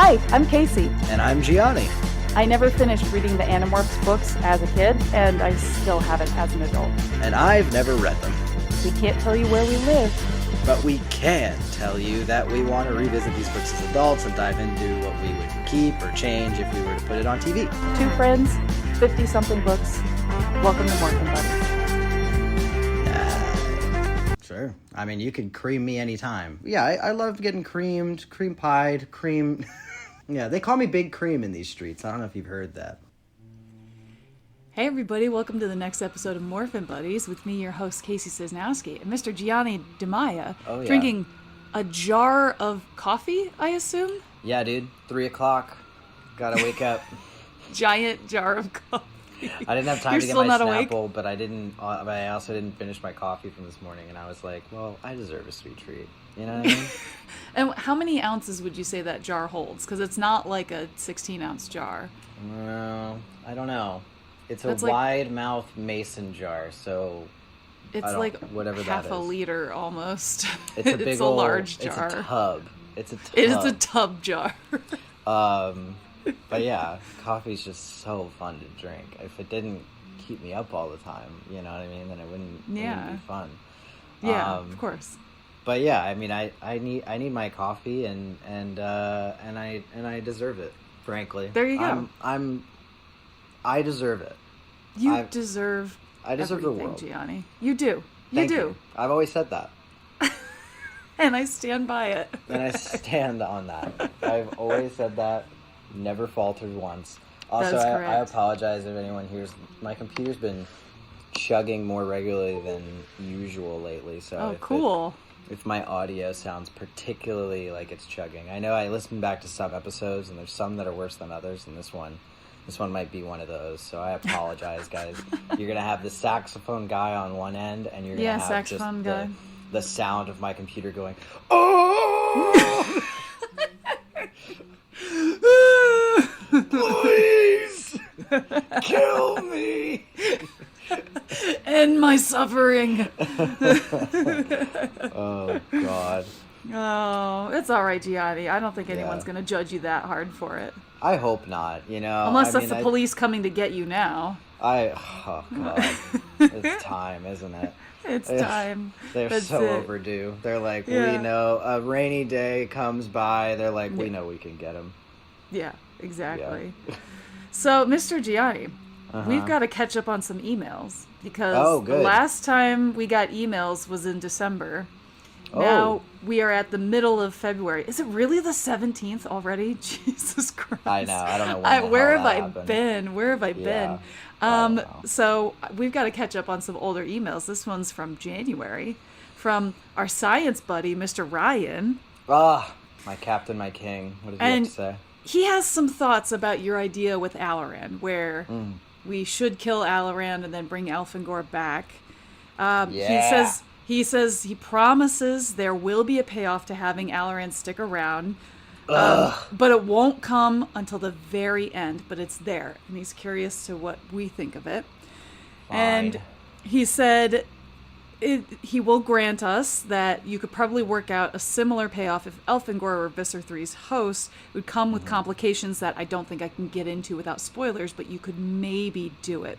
Hi, I'm Casey. And I'm Gianni. I never finished reading the Megamorphs books as a kid, and I still haven't as an adult. And I've never read them. We can't tell you where we live. But we can tell you that we want to revisit these books as adults and dive into what we would keep or change if we were to put it on TV. Two friends, 50-something books. Welcome to morphinbuddies. Sure. I mean, you can cream me anytime. Yeah, I love getting creamed, cream pied, cream... Yeah, they call me Big Cream in these streets. I don't know if you've heard that. Hey everybody, welcome to the next episode of morphinbuddies with me, your host, Casey Cisnowski, and Mr. Gianni DeMaia, drinking a jar of coffee, I assume? Yeah, dude. 3 o'clock. Gotta wake up. Giant jar of coffee. I didn't have time You're to get still my not awake? Snapple, but I also didn't finish my coffee from this morning, and I was like, well, I deserve a sweet treat. You know what I mean? And how many ounces would you say that jar holds? Because it's not like a 16-ounce jar. Well, I don't know. It's a That's like- wide mouth mason jar, so It's like whatever half that a is. liter almost. It's a big it's a large jar. It's a tub. It's a tub. It is a tub jar. But yeah, coffee's just so fun to drink. If it didn't keep me up all the time, you know what I mean, then it wouldn't be fun. Yeah, of course. But yeah, I mean, I need my coffee and I deserve it. Frankly, There you go. I deserve it. You deserve. I deserve the everything, world. Gianni. You do. Thank you. I've always said that, And I stand by it. and I stand on that. I've always said that. Never faltered once. Also, That's I correct. apologize if anyone hears. My computer's been chugging more regularly than usual lately. So Cool. If my audio sounds particularly like it's chugging, I know I listened back to some episodes, and there's some that are worse than others, and this one might be one of those. So I apologize, guys. You're gonna have the saxophone guy on one end, and you're gonna have saxophone just guy. the sound of my computer going, oh, please kill me. End my suffering. Oh God. Oh, it's all right, Gianni. I don't think anyone's going to judge you that hard for it. I hope not. You know, Unless that's the police coming to get you now. Oh God, it's time, isn't it? It's time. They're That's so it. overdue. They're like, Yeah. we know a rainy day comes by. They're like, we know we can get him. Yeah, exactly. So, Mr. Gianni, we've got to catch up on some emails because the last time we got emails was in December. Now we are at the middle of February. Is it really the 17th already? Jesus Christ. I know. I don't know Where have that I happened. been? Where have I been? Yeah. I don't know. So we've got to catch up on some older emails. This one's from January from our science buddy, Mr. Ryan. Ah, my captain, my king. What did you have to say? He has some thoughts about your idea with Alaran, where we should kill Alaran and then bring Elfangor back. He says he promises there will be a payoff to having Alaran stick around, but it won't come until the very end. But it's there, and he's curious to what we think of it. Fine. And he said he will grant us that you could probably work out a similar payoff if Elfangor were Visser 3's host. It would come with complications that I don't think I can get into without spoilers, but you could maybe do it.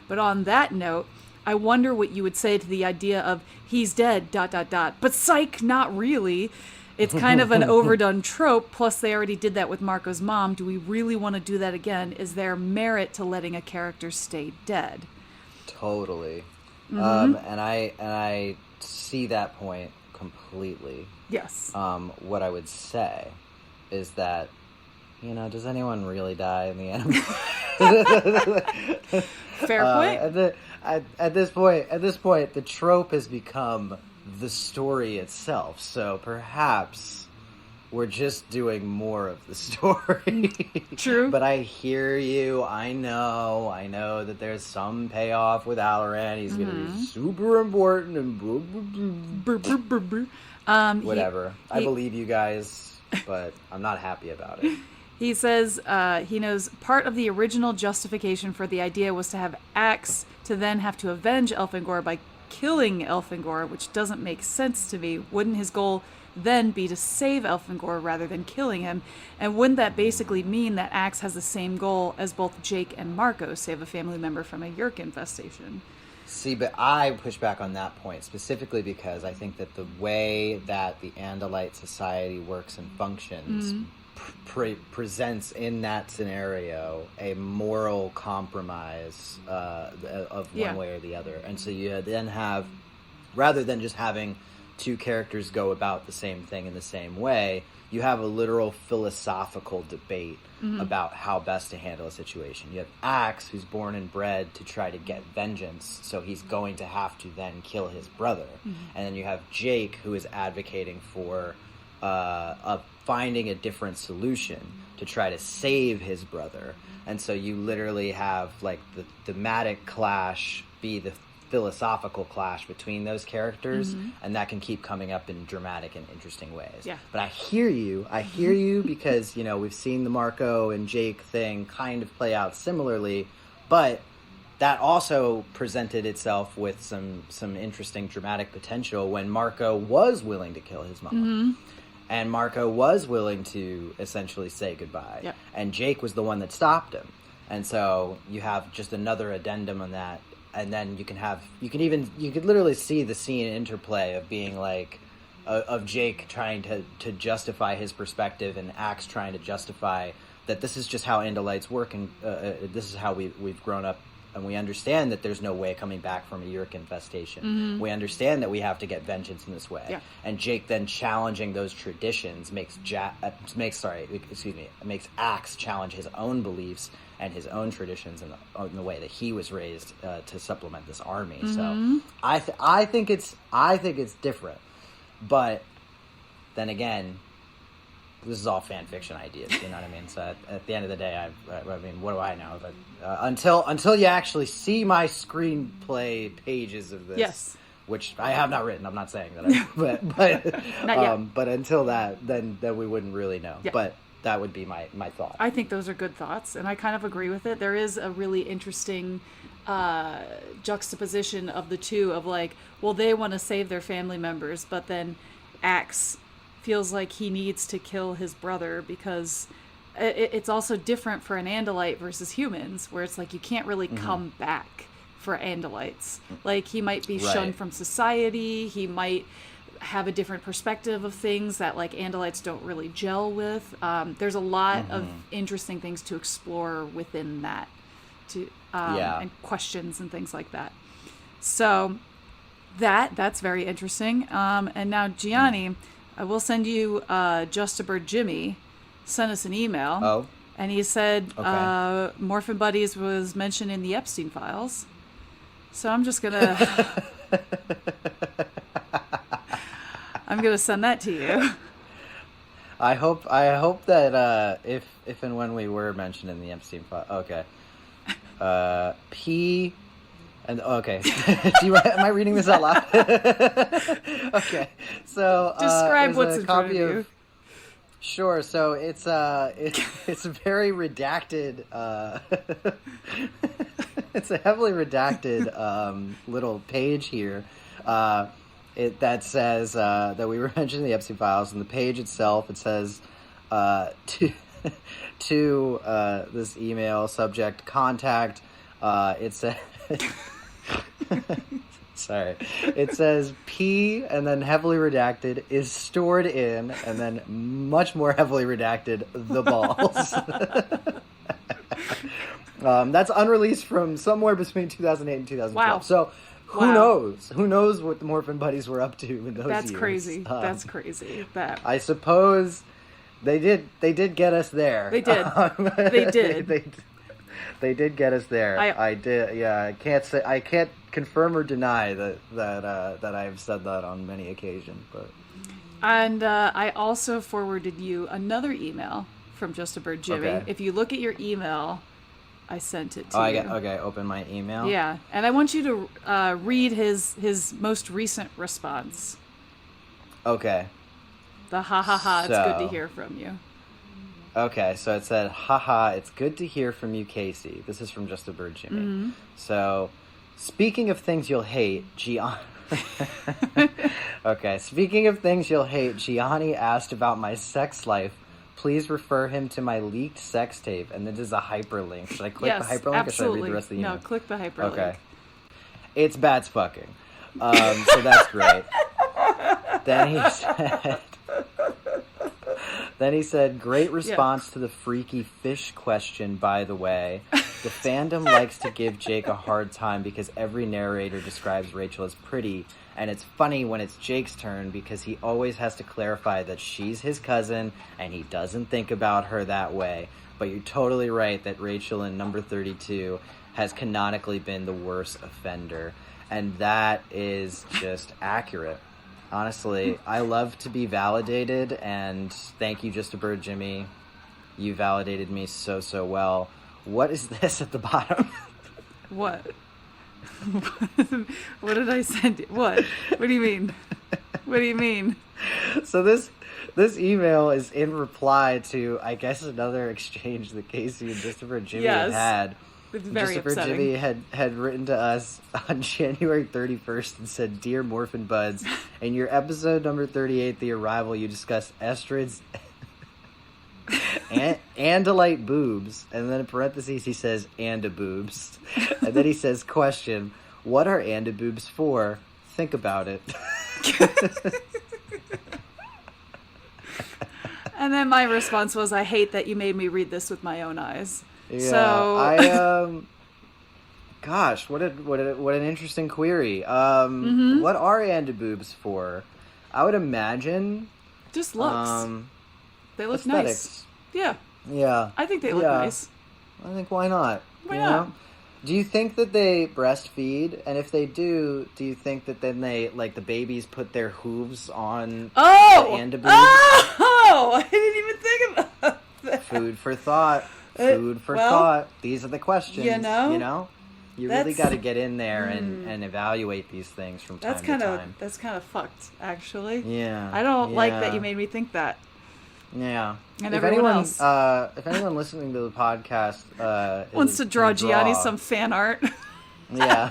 But on that note, I wonder what you would say to the idea of he's dead, ... But psych, not really. It's kind of an overdone trope, plus they already did that with Marco's mom. Do we really want to do that again? Is there merit to letting a character stay dead? Totally. And I see that point completely. Yes. What I would say is that, does anyone really die in the anime? Fair point. At this point, the trope has become the story itself. So perhaps we're just doing more of the story. True. But I hear you. I know that there's some payoff with Alaran. He's going to be super important and whatever. I believe you guys, but I'm not happy about it. He says he knows part of the original justification for the idea was to have Axe to then have to avenge Elfangor by killing Elfangor, which doesn't make sense to me. Wouldn't his goal then be to save Elfangor rather than killing him. And wouldn't that basically mean that Axe has the same goal as both Jake and Marco, save a family member from a Yeerk infestation? See, but I push back on that point specifically because I think that the way that the Andalite society works and functions presents in that scenario a moral compromise of one way or the other. And so you then have, rather than just having two characters go about the same thing in the same way, you have a literal philosophical debate about how best to handle a situation. You have Axe, who's born and bred to try to get vengeance, so he's going to have to then kill his brother. And then you have Jake, who is advocating for finding a different solution to try to save his brother. And so you literally have like the thematic clash be the philosophical clash between those characters, and that can keep coming up in dramatic and interesting ways. Yeah. But I hear you because, you know, we've seen the Marco and Jake thing kind of play out similarly, but that also presented itself with some interesting dramatic potential when Marco was willing to kill his mom. And Marco was willing to essentially say goodbye. Yep. And Jake was the one that stopped him. And so you have just another addendum on that. And then you could literally see the scene interplay of being like, of Jake trying to justify his perspective and Axe trying to justify that this is just how Andalites work, and this is how we've grown up, and we understand that there's no way coming back from a Yeerk infestation. We understand that we have to get vengeance in this way. Yeah. And Jake then challenging those traditions makes Axe challenge his own beliefs and his own traditions in the way that he was raised to supplement this army. So I think it's different, but then again, this is all fan fiction ideas. You know what I mean? So at the end of the day, I mean, what do I know? But until you actually see my screenplay pages of this, yes, which I have not written. I'm not saying that, but until that, then we wouldn't really know. Yeah. But that would be my thought. I think those are good thoughts, and I kind of agree with it. There is a really interesting juxtaposition of the two, of like, well, they want to save their family members, but then Axe feels like he needs to kill his brother because it's also different for an Andalite versus humans, where it's like you can't really come back for Andalites. Like, he might be shunned from society, he might have a different perspective of things that like Andalites don't really gel with. There's a lot of interesting things to explore within that, and questions and things like that. So that's very interesting. And now Gianni, I will send you Just a Bird Jimmy sent us an email. Oh. And he said morphinbuddies was mentioned in the Epstein files. So I'm just gonna send that to you. I hope that if and when we were mentioned in the Epstein file, okay. P. And okay, am I reading this out loud? Okay, so describe what's in front of you. Sure. So it's a very redacted. It's a heavily redacted little page here. That says that we were mentioned in the Epstein files, and the page itself, it says to this email subject contact. It says. Sorry. It says P and then heavily redacted is stored in, and then much more heavily redacted, the balls. That's unreleased from somewhere between 2008 and 2012. Wow. So who knows? Who knows what the Morphin Buddies were up to in those years? That's crazy. That's crazy. I suppose they did get us there. They did. They did. They did get us there. I did. Yeah, I can't confirm or deny that I've said that on many occasions. But I also forwarded you another email from Just a Bird Jimmy. Okay. If you look at your email, I sent it to you. Okay. Open my email. Yeah, and I want you to read his most recent response. Okay. The ha ha ha. It's good to hear from you. Okay, so it said, haha, it's good to hear from you, Casey. This is from Just a Bird Jimmy. So, speaking of things you'll hate, Okay, speaking of things you'll hate, Gianni asked about my sex life. Please refer him to my leaked sex tape. And this is a hyperlink. Should I click the hyperlink absolutely. or should I read the rest of the email? No, click the hyperlink. Okay. It's Bats fucking. So that's great. Then he said, great response to the freaky fish question, by the way. The fandom likes to give Jake a hard time because every narrator describes Rachel as pretty, and it's funny when it's Jake's turn because he always has to clarify that she's his cousin and he doesn't think about her that way. But you're totally right that Rachel in number 32 has canonically been the worst offender, and that is just accurate. Honestly, I love to be validated, and thank you, Just a Bird Jimmy. You validated me so well. What is this at the bottom? What? What did I send you? What? What do you mean? What do you mean? So this email is in reply to, I guess, another exchange that Casey and Just a Bird Jimmy had. It's very Christopher upsetting. Jimmy had written to us on January 31st and said, Dear Morphin Buds, in your episode number 38, The Arrival, you discussed Estrid's Andalite boobs. And then in parentheses, he says, Anda boobs. And then he says, question, what are Anda boobs for? Think about it. And then my response was, I hate that you made me read this with my own eyes. Yeah, So gosh, what an interesting query. Mm-hmm. What are Anda boobs for? I would imagine just looks. They look aesthetics. nice. Yeah. Yeah. I think they look nice. I think why not? Why you not? know? Do you think that they breastfeed? And if they do you think that then they, like, the babies put their hooves on the Anda boob? Oh! I didn't even think about that. Food for thought. Food for thought. These are the questions. You know? You really got to get in there and evaluate these things from time to time. That's kind of fucked, actually. Yeah. I don't like that you made me think that. Yeah. And everyone else. If anyone listening to the podcast wants to draw Gianni some fan art. Yeah.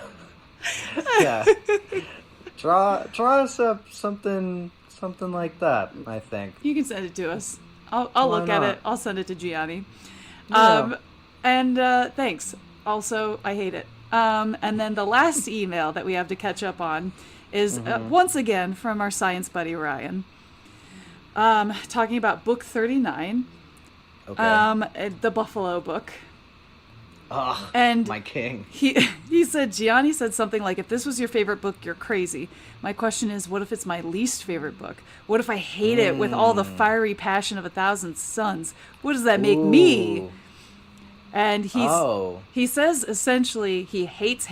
Yeah. Draw us up something like that, I think. You can send it to us. I'll look at it. I'll send it to Gianni. Yeah. And thanks. Also, I hate it. And then the last email that we have to catch up on is once again from our science buddy Ryan. Talking about book 39. Okay. The Buffalo book. Oh, and my king. He said, Gianni said something like, if this was your favorite book, you're crazy. My question is, what if it's my least favorite book? What if I hate it with all the fiery passion of 1,000 suns? What does that make me? And he says essentially he hates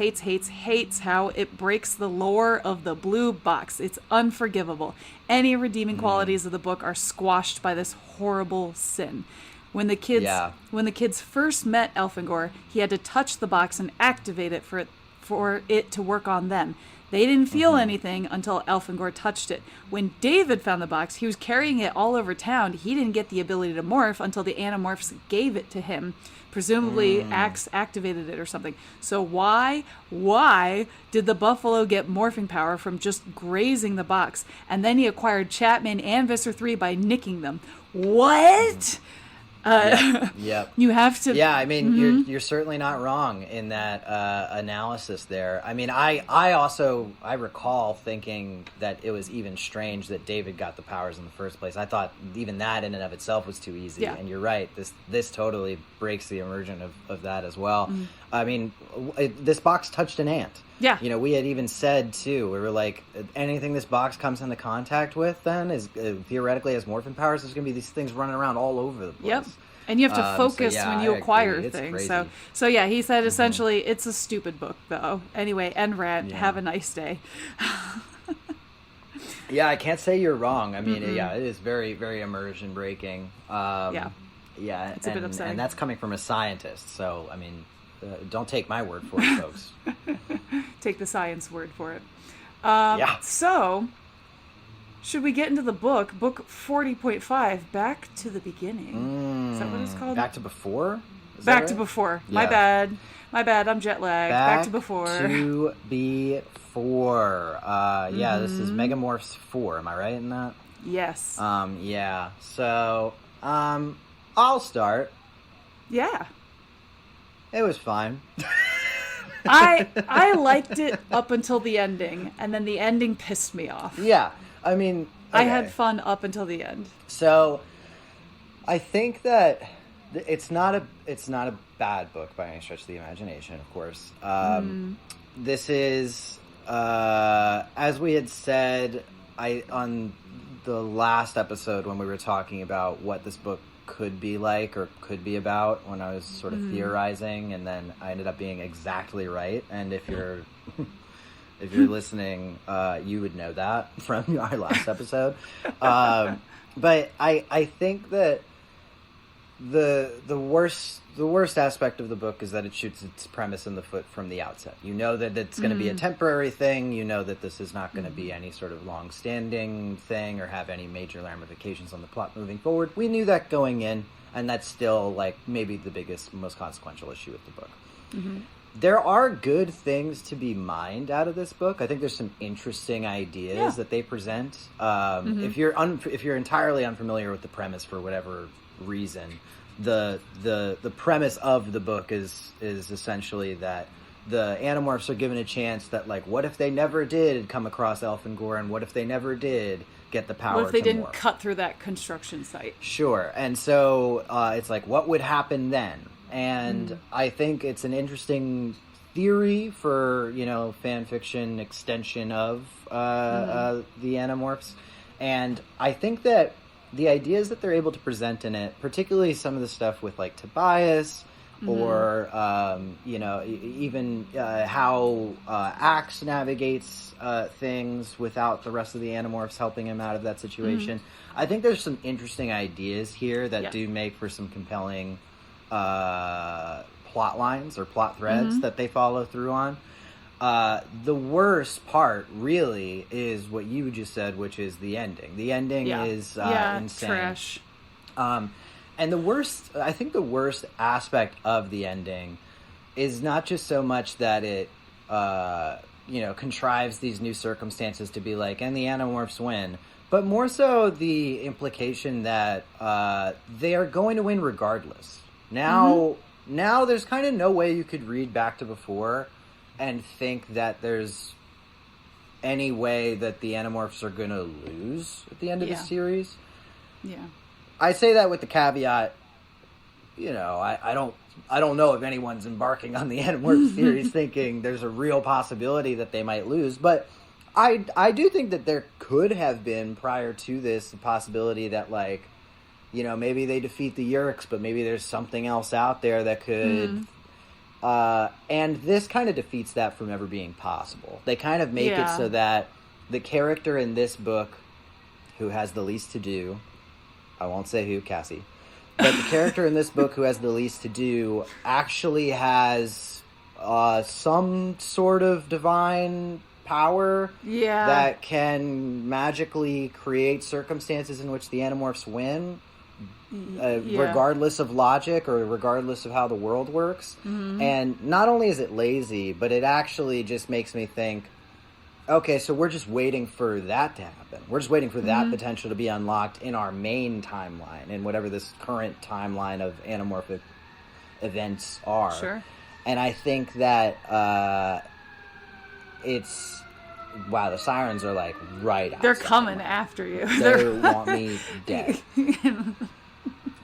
how it breaks the lore of the blue box. It's unforgivable. Any redeeming qualities of the book are squashed by this horrible sin. When the kids first met Elfangor, he had to touch the box and activate it for it to work on them. They didn't feel anything until Elfangor touched it. When David found the box, he was carrying it all over town. He didn't get the ability to morph until the Animorphs gave it to him. Presumably Axe activated it or something. So why did the Buffalo get morphing power from just grazing the box? And then he acquired Chapman and Visser 3 by nicking them. What? Yep. You have to. Yeah, I mean, you're certainly not wrong in that analysis there. I mean, I recall thinking that it was even strange that David got the powers in the first place. I thought even that in and of itself was too easy. Yeah. And you're right. This totally breaks the immersion of that as well. I mean, this box touched an ant. Yeah. You know, we had even said, too, we were like, anything this box comes into contact with then is theoretically has morphin powers. There's going to be these things running around all over the place. Yep. And you have to focus when you acquire things. So yeah, he said essentially it's a stupid book, though. Anyway, end rant. Have a nice day. Yeah, I can't say you're wrong. I mean, yeah, it is very, very immersion breaking. Yeah, it's a bit upsetting. And that's coming from a scientist. So, I mean, don't take my word for it, folks. Take the science word for it. Yeah. So, should we get into the book? Book 40.5, Back to the Beginning. Is that what it's called? Back to before? Is Back that to right? before. Yeah. My bad. I'm jet lagged. Back to before. To before. Yeah, this is Mm-hmm. Megamorphs 4. Am I right in that? Yes. Yeah. So, I'll start. Yeah. It was fine. I liked it up until the ending, and then the ending pissed me off. Yeah. I mean, I okay. had fun up until the end. So, I think that it's not a bad book by any stretch of the imagination, of course. This is, as we had said, on the last episode when we were talking about what this book could be like or could be about, when I was sort of theorizing, and then I ended up being exactly right. And if you're listening, you would know that from our last episode. But I think that the worst aspect of the book is that it shoots its premise in the foot from the outset. You know that it's going to be a temporary thing. You know that this is not going to be any sort of long-standing thing or have any major ramifications on the plot moving forward. We knew that going in, and that's still like maybe the biggest, most consequential issue with the book. There are good things to be mined out of this book. I think there's some interesting ideas that they present. If you're entirely unfamiliar with the premise for whatever reason, the premise of the book is essentially that the Animorphs are given a chance that, like, what if they never did come across Elfangor, and what if they never did get the power to morph? What if they didn't cut through that construction site? Sure. And so it's like, what would happen then? And I think it's an interesting theory for, fan fiction extension of the Animorphs. And I think that the ideas that they're able to present in it, particularly some of the stuff with, like, Tobias, or, even how Axe navigates things without the rest of the Animorphs helping him out of that situation. I think there's some interesting ideas here that do make for some compelling plot lines or plot threads that they follow through on. The worst part really is what you just said, which is the ending. The ending is insane. Trash. And I think the worst aspect of the ending is not just so much that it, contrives these new circumstances to be like, and the Animorphs win, but more so the implication that they are going to win regardless. Now there's kind of no way you could read Back to Before and think that there's any way that the Animorphs are going to lose at the end of the series. Yeah. I say that with the caveat, I don't know if anyone's embarking on the Animorphs series thinking there's a real possibility that they might lose, but I do think that there could have been, prior to this, the possibility that, like, maybe they defeat the Yeerks, but maybe there's something else out there that could... and this kind of defeats that from ever being possible. They kind of make it so that the character in this book who has the least to do, I won't say who, Cassie, but the character in this book who has the least to do actually has some sort of divine power that can magically create circumstances in which the Animorphs win. Regardless of logic or regardless of how the world works. And not only is it lazy, but it actually just makes me think, okay, so we're just waiting for that to happen. We're just waiting for that potential to be unlocked in our main timeline, in whatever this current timeline of anamorphic events are. Sure. And I think that it's... Wow, the sirens are, like, right outside. They're coming after you. They want me dead.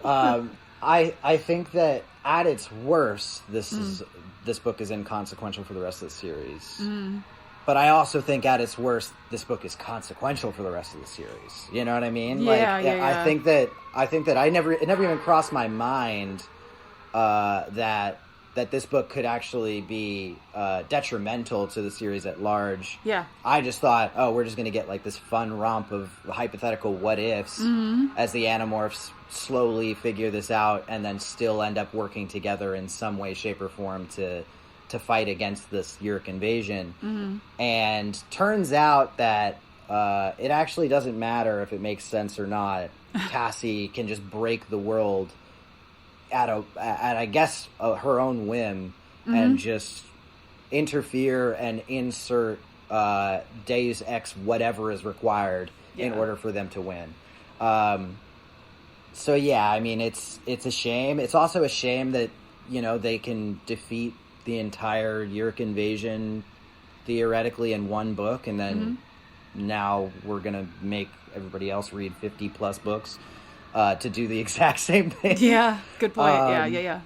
I think that at its worst, this book is inconsequential for the rest of the series. But I also think at its worst, this book is consequential for the rest of the series. You know what I mean? I think that it never even crossed my mind that this book could actually be detrimental to the series at large. Yeah. I just thought, we're just going to get, like, this fun romp of hypothetical what-ifs as the Animorphs slowly figure this out and then still end up working together in some way, shape, or form to fight against this Yeerk invasion. And turns out that it actually doesn't matter if it makes sense or not. Cassie can just break the world at I guess her own whim and just interfere and insert Deus Ex whatever is required in order for them to win. So yeah, I mean it's a shame. It's also a shame that they can defeat the entire Yeerk invasion theoretically in one book, and then now we're gonna make everybody else read 50 plus books to do the exact same thing. Yeah, good point. Yeah.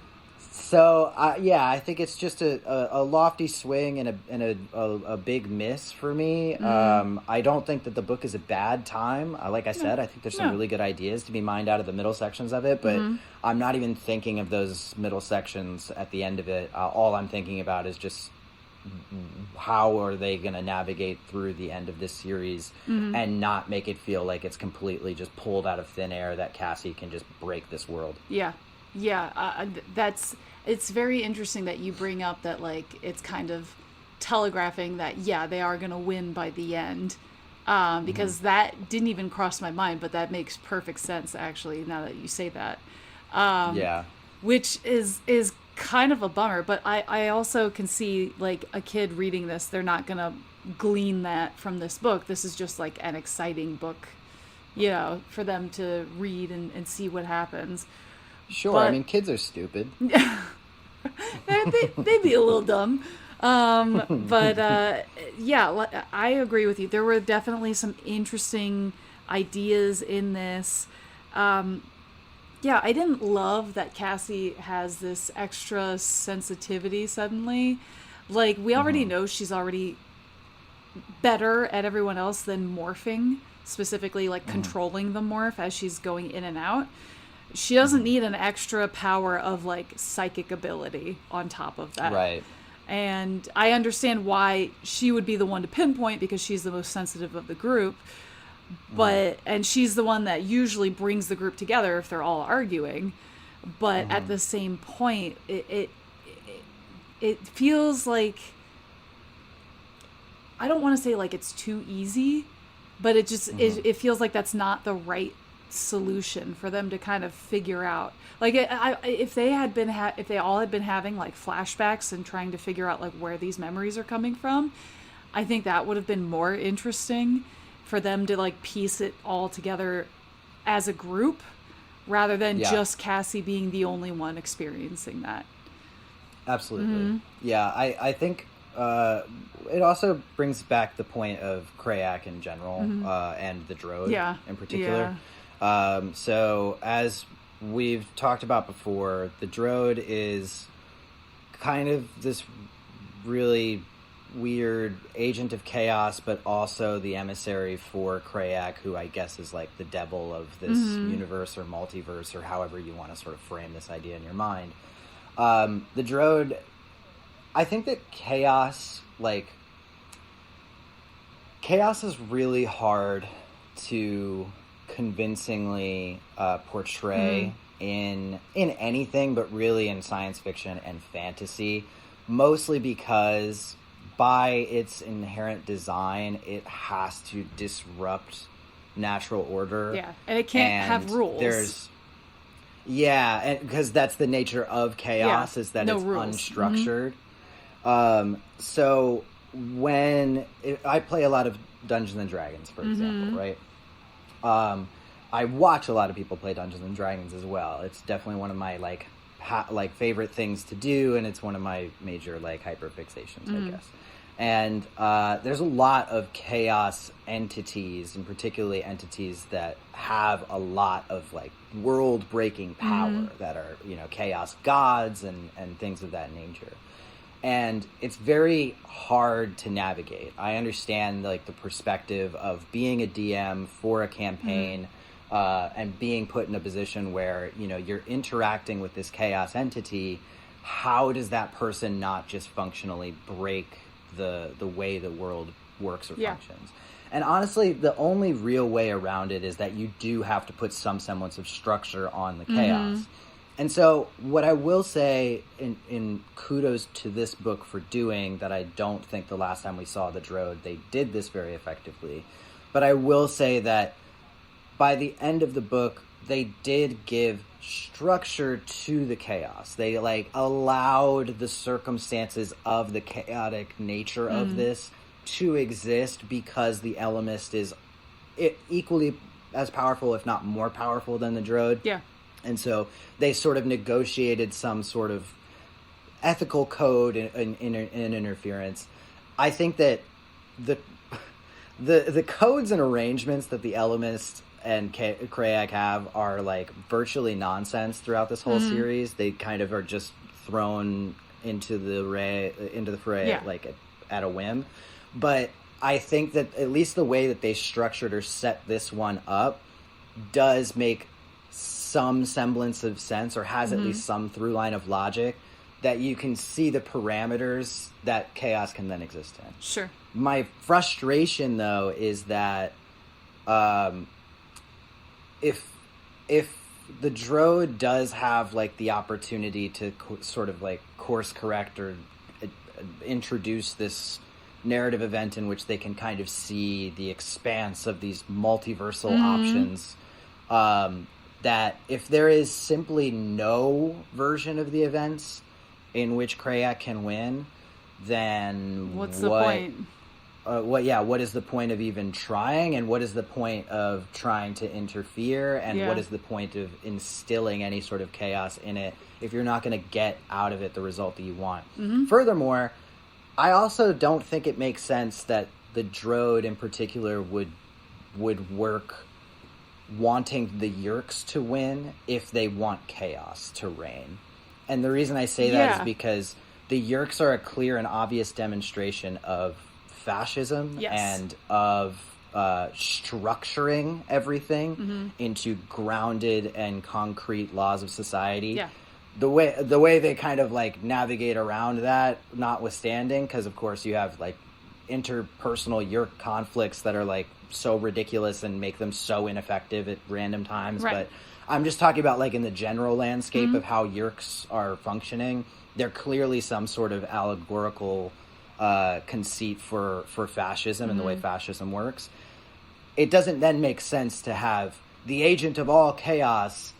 So I think it's just a lofty swing and a big miss for me. I don't think that the book is a bad time. Like I said, I think there's some really good ideas to be mined out of the middle sections of it, but I'm not even thinking of those middle sections at the end of it. All I'm thinking about is just how are they going to navigate through the end of this series and not make it feel like it's completely just pulled out of thin air that Cassie can just break this world. It's very interesting that you bring up that, like, it's kind of telegraphing that, they are going to win by the end. Because that didn't even cross my mind, but that makes perfect sense, actually, now that you say that. Which is kind of a bummer, but I also can see, like, a kid reading this, they're not going to glean that from this book. This is just, like, an exciting book, for them to read and see what happens. Sure, but, I mean, kids are stupid. They'd be a little dumb. But I agree with you. There were definitely some interesting ideas in this. I didn't love that Cassie has this extra sensitivity suddenly. Like, we already know she's already better at everyone else than morphing, specifically, like, controlling the morph as she's going in and out. She doesn't need an extra power of, like, psychic ability on top of that. Right. And I understand why she would be the one to pinpoint, because she's the most sensitive of the group. But and she's the one that usually brings the group together if they're all arguing. But at the same point, it feels like, I don't want to say like it's too easy, but it just it feels like that's not the right solution for them to kind of figure out. Like, if they had been if they all had been having like flashbacks and trying to figure out like where these memories are coming from, I think that would have been more interesting for them to like piece it all together as a group, rather than just Cassie being the only one experiencing that. Absolutely. Yeah, I think it also brings back the point of Krayak in general, and the Droid in particular. So as we've talked about before, the Droid is kind of this really weird agent of chaos, but also the emissary for Krayak, who I guess is like the devil of this universe or multiverse, or however you want to sort of frame this idea in your mind. The Droid, I think that chaos is really hard to convincingly portray in anything, but really in science fiction and fantasy, mostly because by its inherent design, it has to disrupt natural order. Yeah, and it can't have rules. And because that's the nature of chaos, is that it's rules. Unstructured. So when I play a lot of Dungeons and Dragons, for example, right? I watch a lot of people play Dungeons and Dragons as well. It's definitely one of my like favorite things to do, and it's one of my major like hyperfixations, I guess. And there's a lot of chaos entities, and particularly entities that have a lot of like world-breaking power that are, chaos gods and things of that nature. And it's very hard to navigate. I understand like the perspective of being a DM for a campaign, and being put in a position where, you're interacting with this chaos entity. How does that person not just functionally break the way the world works or functions? And honestly, the only real way around it is that you do have to put some semblance of structure on the chaos. And so what I will say in kudos to this book for doing, that I don't think the last time we saw the Droid, they did this very effectively. But I will say that by the end of the book, they did give structure to the chaos. They like allowed the circumstances of the chaotic nature of this to exist because the Elemist is equally as powerful, if not more powerful, than the Droid. Yeah. And so they sort of negotiated some sort of ethical code in interference. I think that the codes and arrangements that the Elemist and Krayak have are like virtually nonsense throughout this whole series. They kind of are just thrown into the fray like at a whim. But I think that at least the way that they structured or set this one up does make some semblance of sense, or has at least some through line of logic that you can see the parameters that chaos can then exist in. Sure. My frustration, though, is that if the Droid does have like the opportunity to sort of like course correct or introduce this narrative event in which they can kind of see the expanse of these multiversal options, that if there is simply no version of the events in which Krayak can win, then what's the point? What is the point of even trying, and what is the point of trying to interfere, and what is the point of instilling any sort of chaos in it if you're not going to get out of it the result that you want? Furthermore, I also don't think it makes sense that the Droid in particular would work wanting the Yeerks to win if they want chaos to reign. And the reason I say that is because the Yeerks are a clear and obvious demonstration of fascism and of structuring everything into grounded and concrete laws of society. Yeah. The way they kind of like navigate around that, notwithstanding, because of course you have like interpersonal Yeerk conflicts that are like so ridiculous and make them so ineffective at random times. Right. But I'm just talking about like in the general landscape of how Yeerks are functioning. They're clearly some sort of allegorical conceit for fascism and the way fascism works. It doesn't then make sense to have the agent of all chaos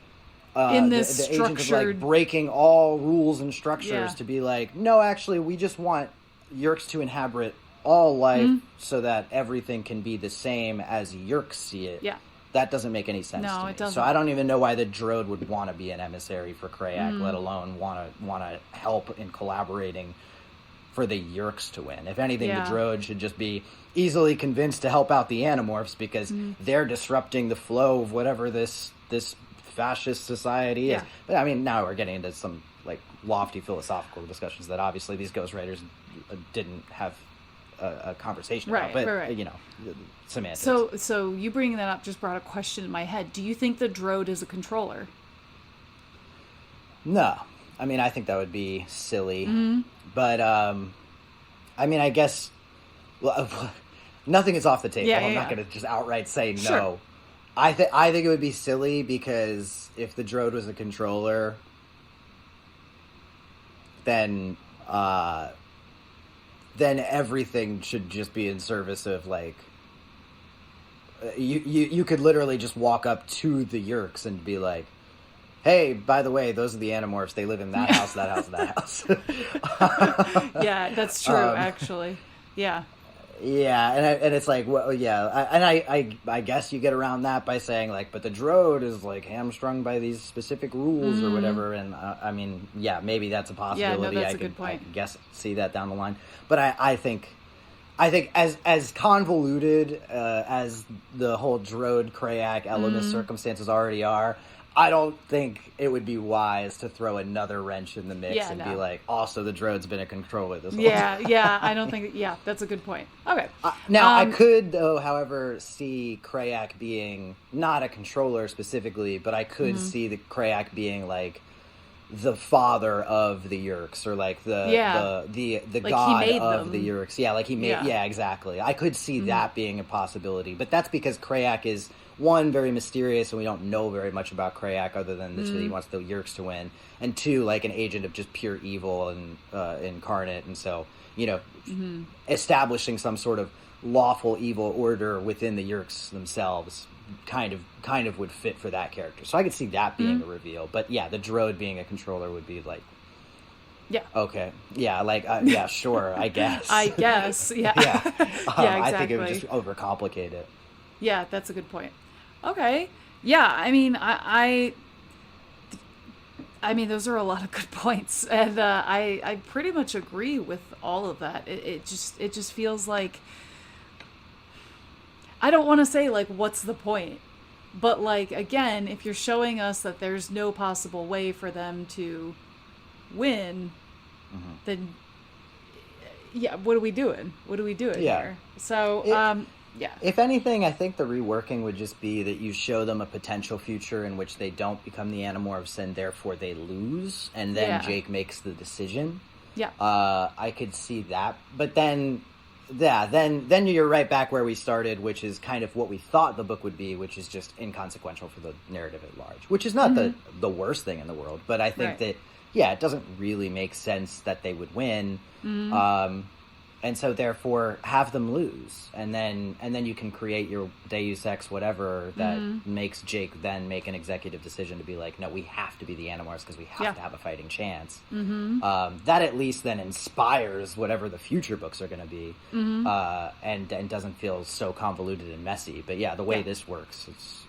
in this the structured... agent of like breaking all rules and structures to be like, no, actually, we just want Yeerks to inhabit all life so that everything can be the same as Yeerks see it. Yeah. That doesn't make any sense to me. It doesn't. So I don't even know why the Droid would want to be an emissary for Krayak, let alone want to help in collaborating for the Yeerks to win. If anything, the Droid should just be easily convinced to help out the Animorphs because they're disrupting the flow of whatever this fascist society is. But I mean, now we're getting into some like lofty philosophical discussions that obviously these ghostwriters didn't have a conversation about. But you know, semantics. So you bringing that up just brought a question in my head. Do you think the Droid is a controller? No. I mean, I think that would be silly. But I mean, I guess nothing is off the table. I'm not going to just outright say no. I think it would be silly because if the Droid was a controller, then everything should just be in service of like you could literally just walk up to the Yeerks and be like, hey, by the way, those are the Animorphs. They live in that house, that house, that house. Yeah, that's true, actually. Yeah. Yeah, and it's like, well, yeah, I guess you get around that by saying like, but the Droid is like hamstrung by these specific rules or whatever, and I mean, yeah, maybe that's a possibility. Yeah, no, that's a good point. I could guess see that down the line, but I think as convoluted as the whole Droid Krayak Elemist circumstances already are, I don't think it would be wise to throw another wrench in the mix be like, also the Droid's been a controller this whole time. Yeah, I don't think... Yeah, that's a good point. Okay. Now, I could, though, however, see Krayak being not a controller specifically, but I could see the Krayak being, like, the father of the Yeerks, or, like, the like god of the Yeerks. Yeah, like he made... Yeah, exactly. I could see that being a possibility, but that's because Krayak is... One, very mysterious, and we don't know very much about Krayak other than that he wants the Yeerks to win. And two, like an agent of just pure evil and incarnate. And so, you know, establishing some sort of lawful evil order within the Yeerks themselves kind of would fit for that character. So I could see that being a reveal. But yeah, the droid being a controller would be like, yeah, okay, yeah, like yeah, sure, I guess. I guess, yeah, yeah, yeah, exactly. I think it would just overcomplicate it. Yeah, that's a good point. Okay, yeah, I mean, I mean, those are a lot of good points, and I pretty much agree with all of that. It just feels like, I don't want to say like what's the point, but like again, if you're showing us that there's no possible way for them to win, then yeah, what are we doing? What are we doing here? So yeah. If anything, I think the reworking would just be that you show them a potential future in which they don't become the Animorphs and therefore they lose, and then Jake makes the decision. Yeah. I could see that, but then, yeah, then you're right back where we started, which is kind of what we thought the book would be, which is just inconsequential for the narrative at large, which is not the worst thing in the world, but I think that, yeah, it doesn't really make sense that they would win. And so therefore have them lose, and then you can create your Deus Ex whatever that makes Jake then make an executive decision to be like, no, we have to be the Animorphs because we have to have a fighting chance. That at least then inspires whatever the future books are going to be, and doesn't feel so convoluted and messy. But yeah, the way this works, it's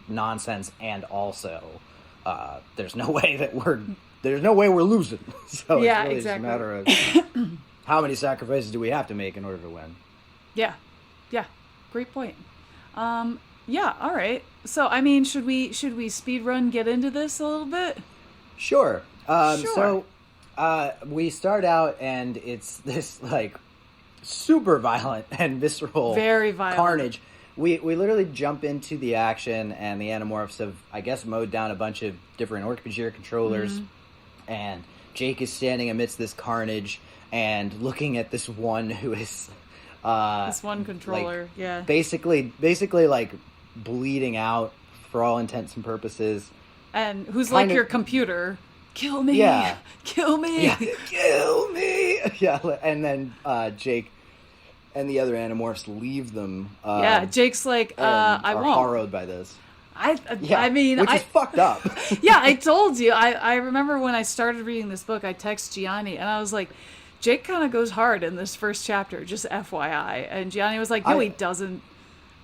nonsense, and also there's no way we're losing. So it's really just a matter of how many sacrifices do we have to make in order to win? Yeah. Great point. Yeah. All right. So, I mean, should we speed run get into this a little bit? Sure. So, we start out and it's this like super violent and visceral, very violent carnage. We literally jump into the action, and the Animorphs have, I guess, mowed down a bunch of different Orc-Bajir controllers, and Jake is standing amidst this carnage and looking at this one who is this one controller, basically like bleeding out for all intents and purposes, and who's like your computer. Kill me, kill me, kill me. Yeah, and then Jake and the other Animorphs leave them. Jake's like, I won't. Horrified by this. I mean, which is fucked up. Yeah, I told you. I remember when I started reading this book, I texted Gianni, and I was like, Jake kind of goes hard in this first chapter, just FYI. And Gianni was like, no, he doesn't.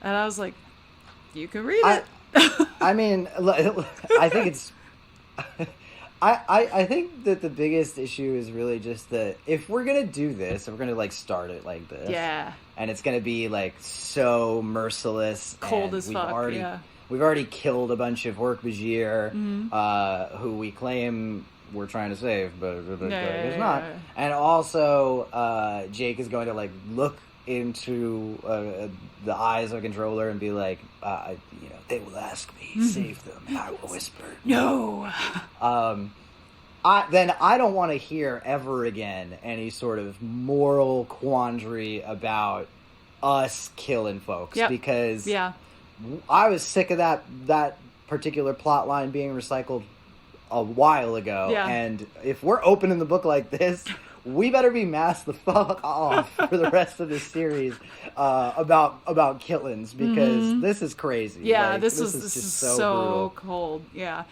And I was like, you can read it. I mean, I think it's... I think that the biggest issue is really just that if we're going to do this, if we're going to, like, start it like this... Yeah. And it's going to be, like, so merciless. Cold as fuck, We've already killed a bunch of Orc-Bajir, who we claim we're trying to save, but it's not. And also, Jake is going to like look into the eyes of a controller and be like, they will ask me, save them. And I will whisper, no. Then I don't want to hear ever again any sort of moral quandary about us killing folks, because I was sick of that particular plot line being recycled a while ago, and if we're opening the book like this, we better be masked the fuck off for the rest of this series about killings, because this is crazy. Yeah, this is so cold. Yeah.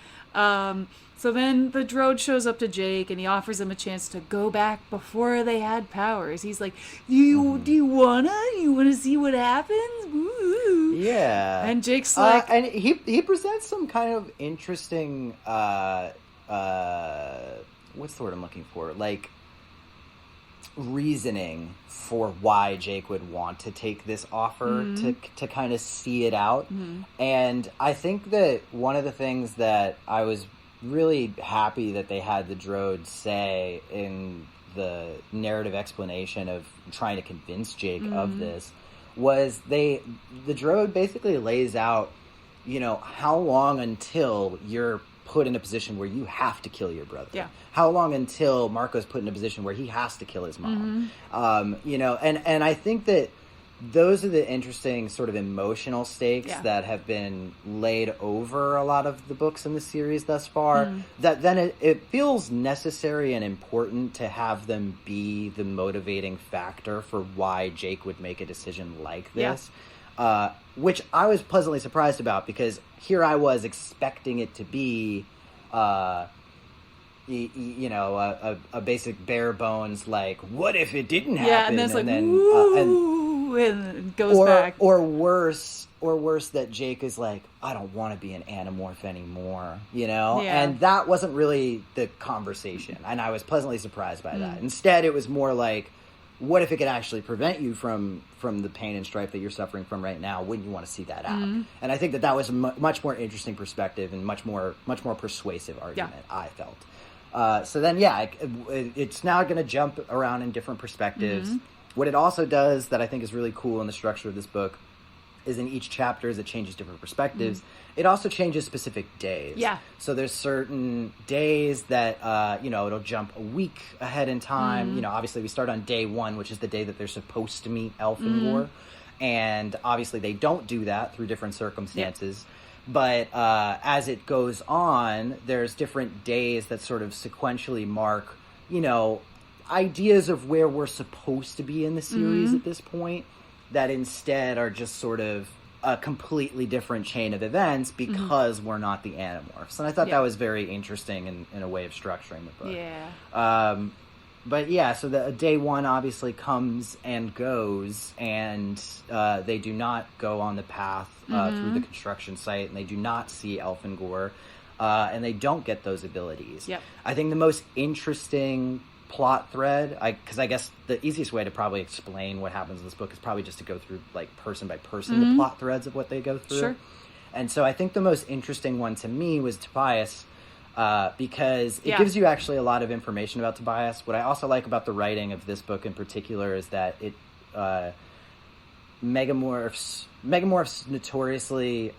So then the droid shows up to Jake, and he offers him a chance to go back before they had powers. He's like, do you wanna see what happens? Woo. Yeah. And Jake's like, and he presents some kind of interesting what's the word I'm looking for? Like, reasoning for why Jake would want to take this offer to kind of see it out. And I think that one of the things that I was really happy that they had the droid say in the narrative explanation of trying to convince Jake of this was the droid basically lays out, how long until you're put in a position where you have to kill your brother. Yeah. How long until Marco's put in a position where he has to kill his mom. And I think that those are the interesting sort of emotional stakes that have been laid over a lot of the books in the series thus far, that then it feels necessary and important to have them be the motivating factor for why Jake would make a decision like this. which I was pleasantly surprised about, because here I was expecting it to be, a basic bare bones, like, what if it didn't happen? Yeah, and then it's like, then, woo, and it goes back. Or worse, that Jake is like, I don't want to be an Animorph anymore, Yeah. And that wasn't really the conversation, and I was pleasantly surprised by that. Instead, it was more like, what if it could actually prevent you from the pain and strife that you're suffering from right now? Wouldn't you want to see that out? And I think that was a much more interesting perspective and much more persuasive argument, I felt. So then, it's now going to jump around in different perspectives. What it also does that I think is really cool in the structure of this book is in each chapter, as it changes different perspectives, it also changes specific days. Yeah. So there's certain days that, it'll jump a week ahead in time. Obviously we start on day 1, which is the day that they're supposed to meet Elfangor. And obviously they don't do that through different circumstances. But as it goes on, there's different days that sort of sequentially mark, ideas of where we're supposed to be in the series at this point, that instead are just sort of a completely different chain of events because we're not the Animorphs. And I thought that was very interesting in a way of structuring the book. Yeah. But yeah, so the day 1 obviously comes and goes, and they do not go on the path through the construction site, and they do not see Elfangor, and they don't get those abilities. Yep. I think the most interesting plot thread, because I guess the easiest way to probably explain what happens in this book is probably just to go through, like, person by person, the plot threads of what they go through. Sure. And so I think the most interesting one to me was Tobias, because it gives you actually a lot of information about Tobias. What I also like about the writing of this book in particular is that it Megamorphs notoriously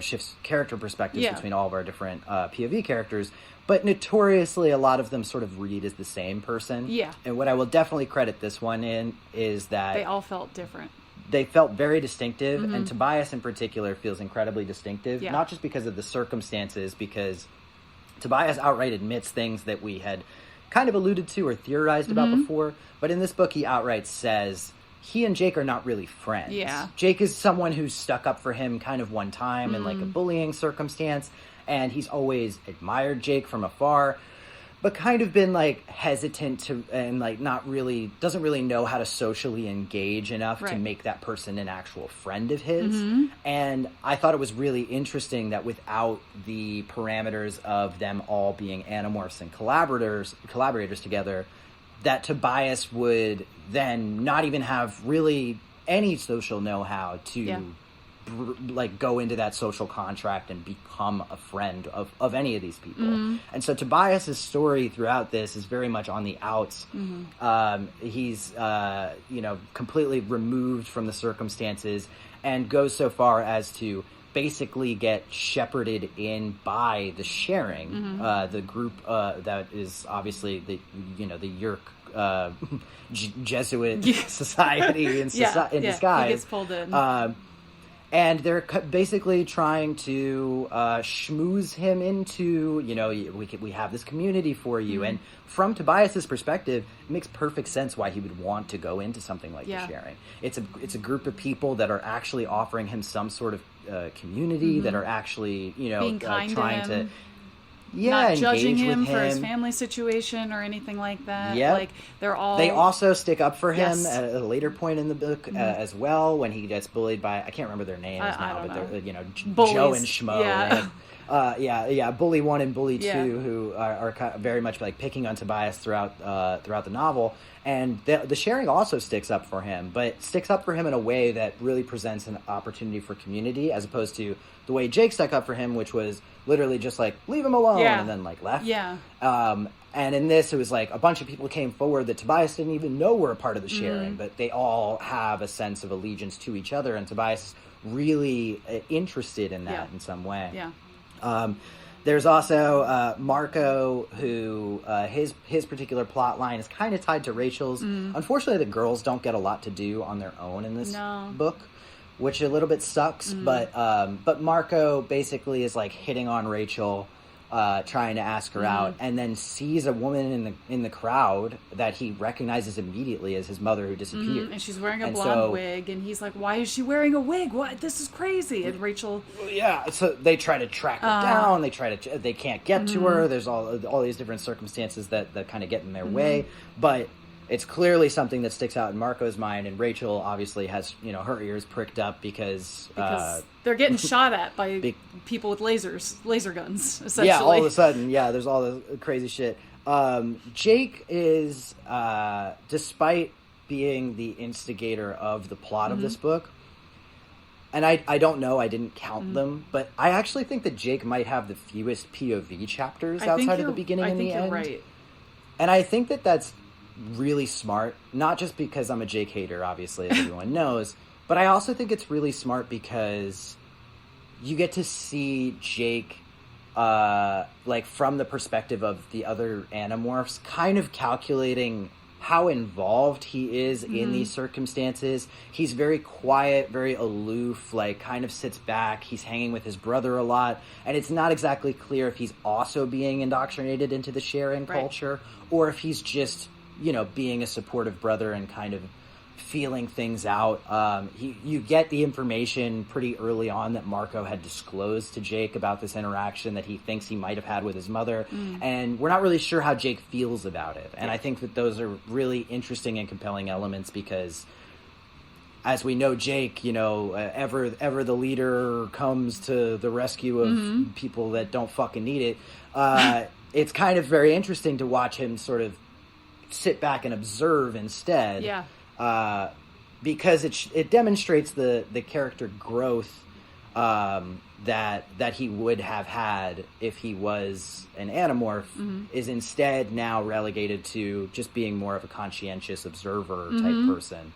shifts character perspectives between all of our different POV characters, but notoriously a lot of them sort of read as the same person. Yeah. And what I will definitely credit this one in is that They all felt different. they felt very distinctive, and Tobias in particular feels incredibly distinctive, not just because of the circumstances, because Tobias outright admits things that we had kind of alluded to or theorized about before, but in this book he outright says he and Jake are not really friends. Yeah. Jake is someone who's stuck up for him kind of one time in, like, a bullying circumstance, and he's always admired Jake from afar, but kind of been, like, hesitant to, and, like, doesn't really know how to socially engage enough to make that person an actual friend of his. And I thought it was really interesting that without the parameters of them all being Animorphs and collaborators together, that Tobias would then not even have really any social know-how to go into that social contract and become a friend of any of these people. And so Tobias's story throughout this is very much on the outs. He's completely removed from the circumstances, and goes so far as to basically get shepherded in by the Sharing, the group that is obviously the Yeerk Jesuit society in disguise. He gets pulled in. And they're basically trying to schmooze him into, we have this community for you. And from Tobias's perspective, it makes perfect sense why he would want to go into something like the Sharing. It's a group of people that are actually offering him some sort of community, that are actually, being kind trying to him. not judging engage him with for his him. family situation or anything like that. Yep. Like, They also stick up for him Yes. at a later point in the book as well, when he gets bullied by, I can't remember their names I now, don't but know. they're Bullies. Joe and Schmo. Yeah. Bully 1 and Bully 2, Yeah. who are very much like picking on Tobias throughout the novel. And the Sharing also sticks up for him, but sticks up for him in a way that really presents an opportunity for community, as opposed to the way Jake stuck up for him, which was literally just like, leave him alone, and then like left. Yeah. And in this, it was like a bunch of people came forward that Tobias didn't even know were a part of the Sharing, but they all have a sense of allegiance to each other, and Tobias is really interested in that in some way. Yeah. There's also Marco, who his particular plot line is kind of tied to Rachel's. Unfortunately, the girls don't get a lot to do on their own in this book, which a little bit sucks. But Marco basically is like hitting on Rachel trying to ask her out, and then sees a woman in the crowd that he recognizes immediately as his mother who disappeared. And she's wearing a blonde wig, and he's like, "Why is she wearing a wig? What? This is crazy!" And Rachel, so they try to track her down. They can't get to her. There's all these different circumstances that kind of get in their way, but it's clearly something that sticks out in Marco's mind, and Rachel obviously has, her ears pricked up because they're getting shot at by people with laser guns, essentially. Yeah, all of a sudden, there's all this crazy shit. Jake is, despite being the instigator of the plot of this book, and I don't know, I didn't count them, but I actually think that Jake might have the fewest POV chapters outside of the beginning and the end. I think you're right. And I think that that's really smart, not just because I'm a Jake hater, obviously, as everyone knows, but I also think it's really smart because you get to see Jake, from the perspective of the other Animorphs, kind of calculating how involved he is in these circumstances. He's very quiet, very aloof, kind of sits back. He's hanging with his brother a lot, and it's not exactly clear if he's also being indoctrinated into the sharing culture, or if he's just being a supportive brother and kind of feeling things out. You get the information pretty early on that Marco had disclosed to Jake about this interaction that he thinks he might have had with his mother, and we're not really sure how Jake feels about it. And I think that those are really interesting and compelling elements because, as we know, Jake, ever the leader comes to the rescue of people that don't fucking need it. It's kind of very interesting to watch him sort of sit back and observe instead. Because it demonstrates the character growth that he would have had if he was an Animorph, is instead now relegated to just being more of a conscientious observer type person,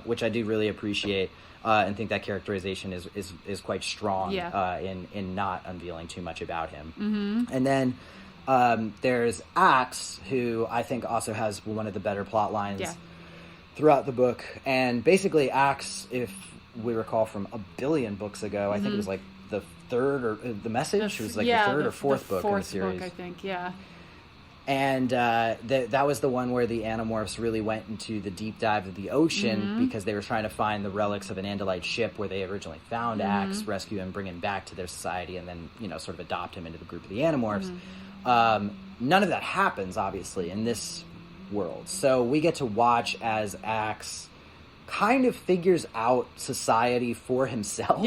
which I do really appreciate and think that characterization is quite strong in not unveiling too much about him. And then there's Axe, who I think also has one of the better plot lines throughout the book. And basically Axe, if we recall from a billion books ago, I think it was like the third or the Message was like the third or fourth book in the series. Book, I think, And that was the one where the Animorphs really went into the deep dive of the ocean because they were trying to find the relics of an Andalite ship where they originally found Axe, rescue him, bring him back to their society, and then sort of adopt him into the group of the Animorphs. None of that happens, obviously, in this world. So we get to watch as Axe kind of figures out society for himself.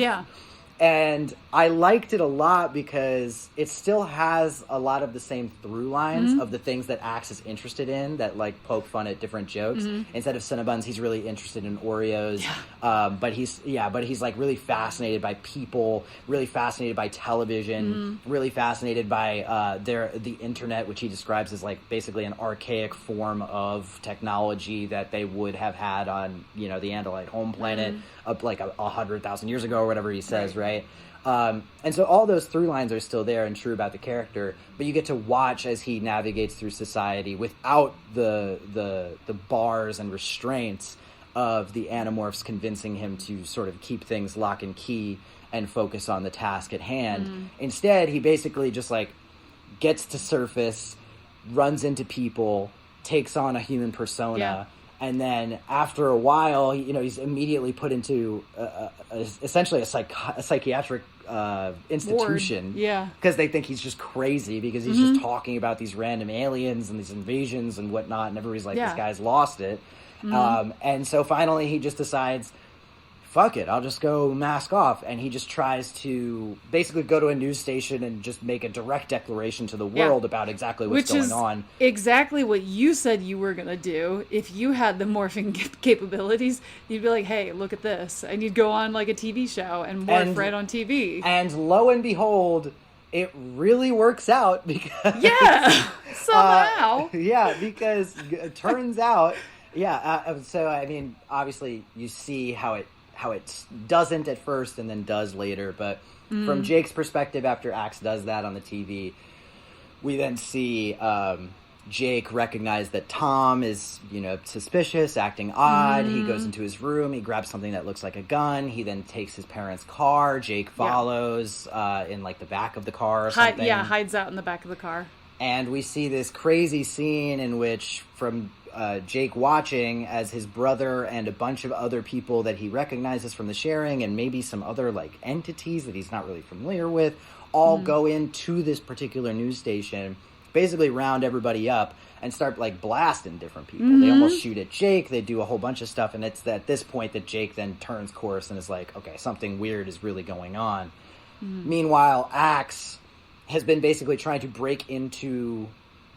And I liked it a lot because it still has a lot of the same through lines of the things that Axe is interested in that poke fun at different jokes. Instead of Cinnabuns, he's really interested in Oreos. But he's really fascinated by people, really fascinated by television, really fascinated by the internet, which he describes as basically an archaic form of technology that they would have had on, the Andalite home planet up 100,000 years ago or whatever he says, right? And so all those through lines are still there and true about the character, but you get to watch as he navigates through society without the bars and restraints of the Animorphs convincing him to sort of keep things lock and key and focus on the task at hand. Instead, he basically just gets to surface, runs into people, takes on a human persona. And then after a while, he's immediately put into essentially a psychiatric institution. Because they think he's just crazy because he's just talking about these random aliens and these invasions and whatnot. And everybody's like, this guy's lost it. And so finally he just decides, fuck it, I'll just go mask off. And he just tries to basically go to a news station and just make a direct declaration to the world about exactly what's going on. Exactly what you said you were going to do. If you had the morphing capabilities, you'd be like, hey, look at this. And you'd go on a TV show and morph right on TV. And lo and behold, it really works out because... somehow. Because it turns out... so, I mean, obviously you see how it doesn't at first and then does later, but from Jake's perspective, after Axe does that on the TV, we then see Jake recognized that Tom is, suspicious, acting odd. He goes into his room. He grabs something that looks like a gun. He then takes his parents' car. Jake follows in, like, the back of the car or something. Hides out in the back of the car. And we see this crazy scene in which, from Jake watching, as his brother and a bunch of other people that he recognizes from the sharing, and maybe some other, like, entities that he's not really familiar with, all go into this particular news station, basically round everybody up and start, like, blasting different people. They almost shoot at Jake. They do a whole bunch of stuff, and it's at this point that Jake then turns course and is like, okay, something weird is really going on. Meanwhile, Axe has been basically trying to break into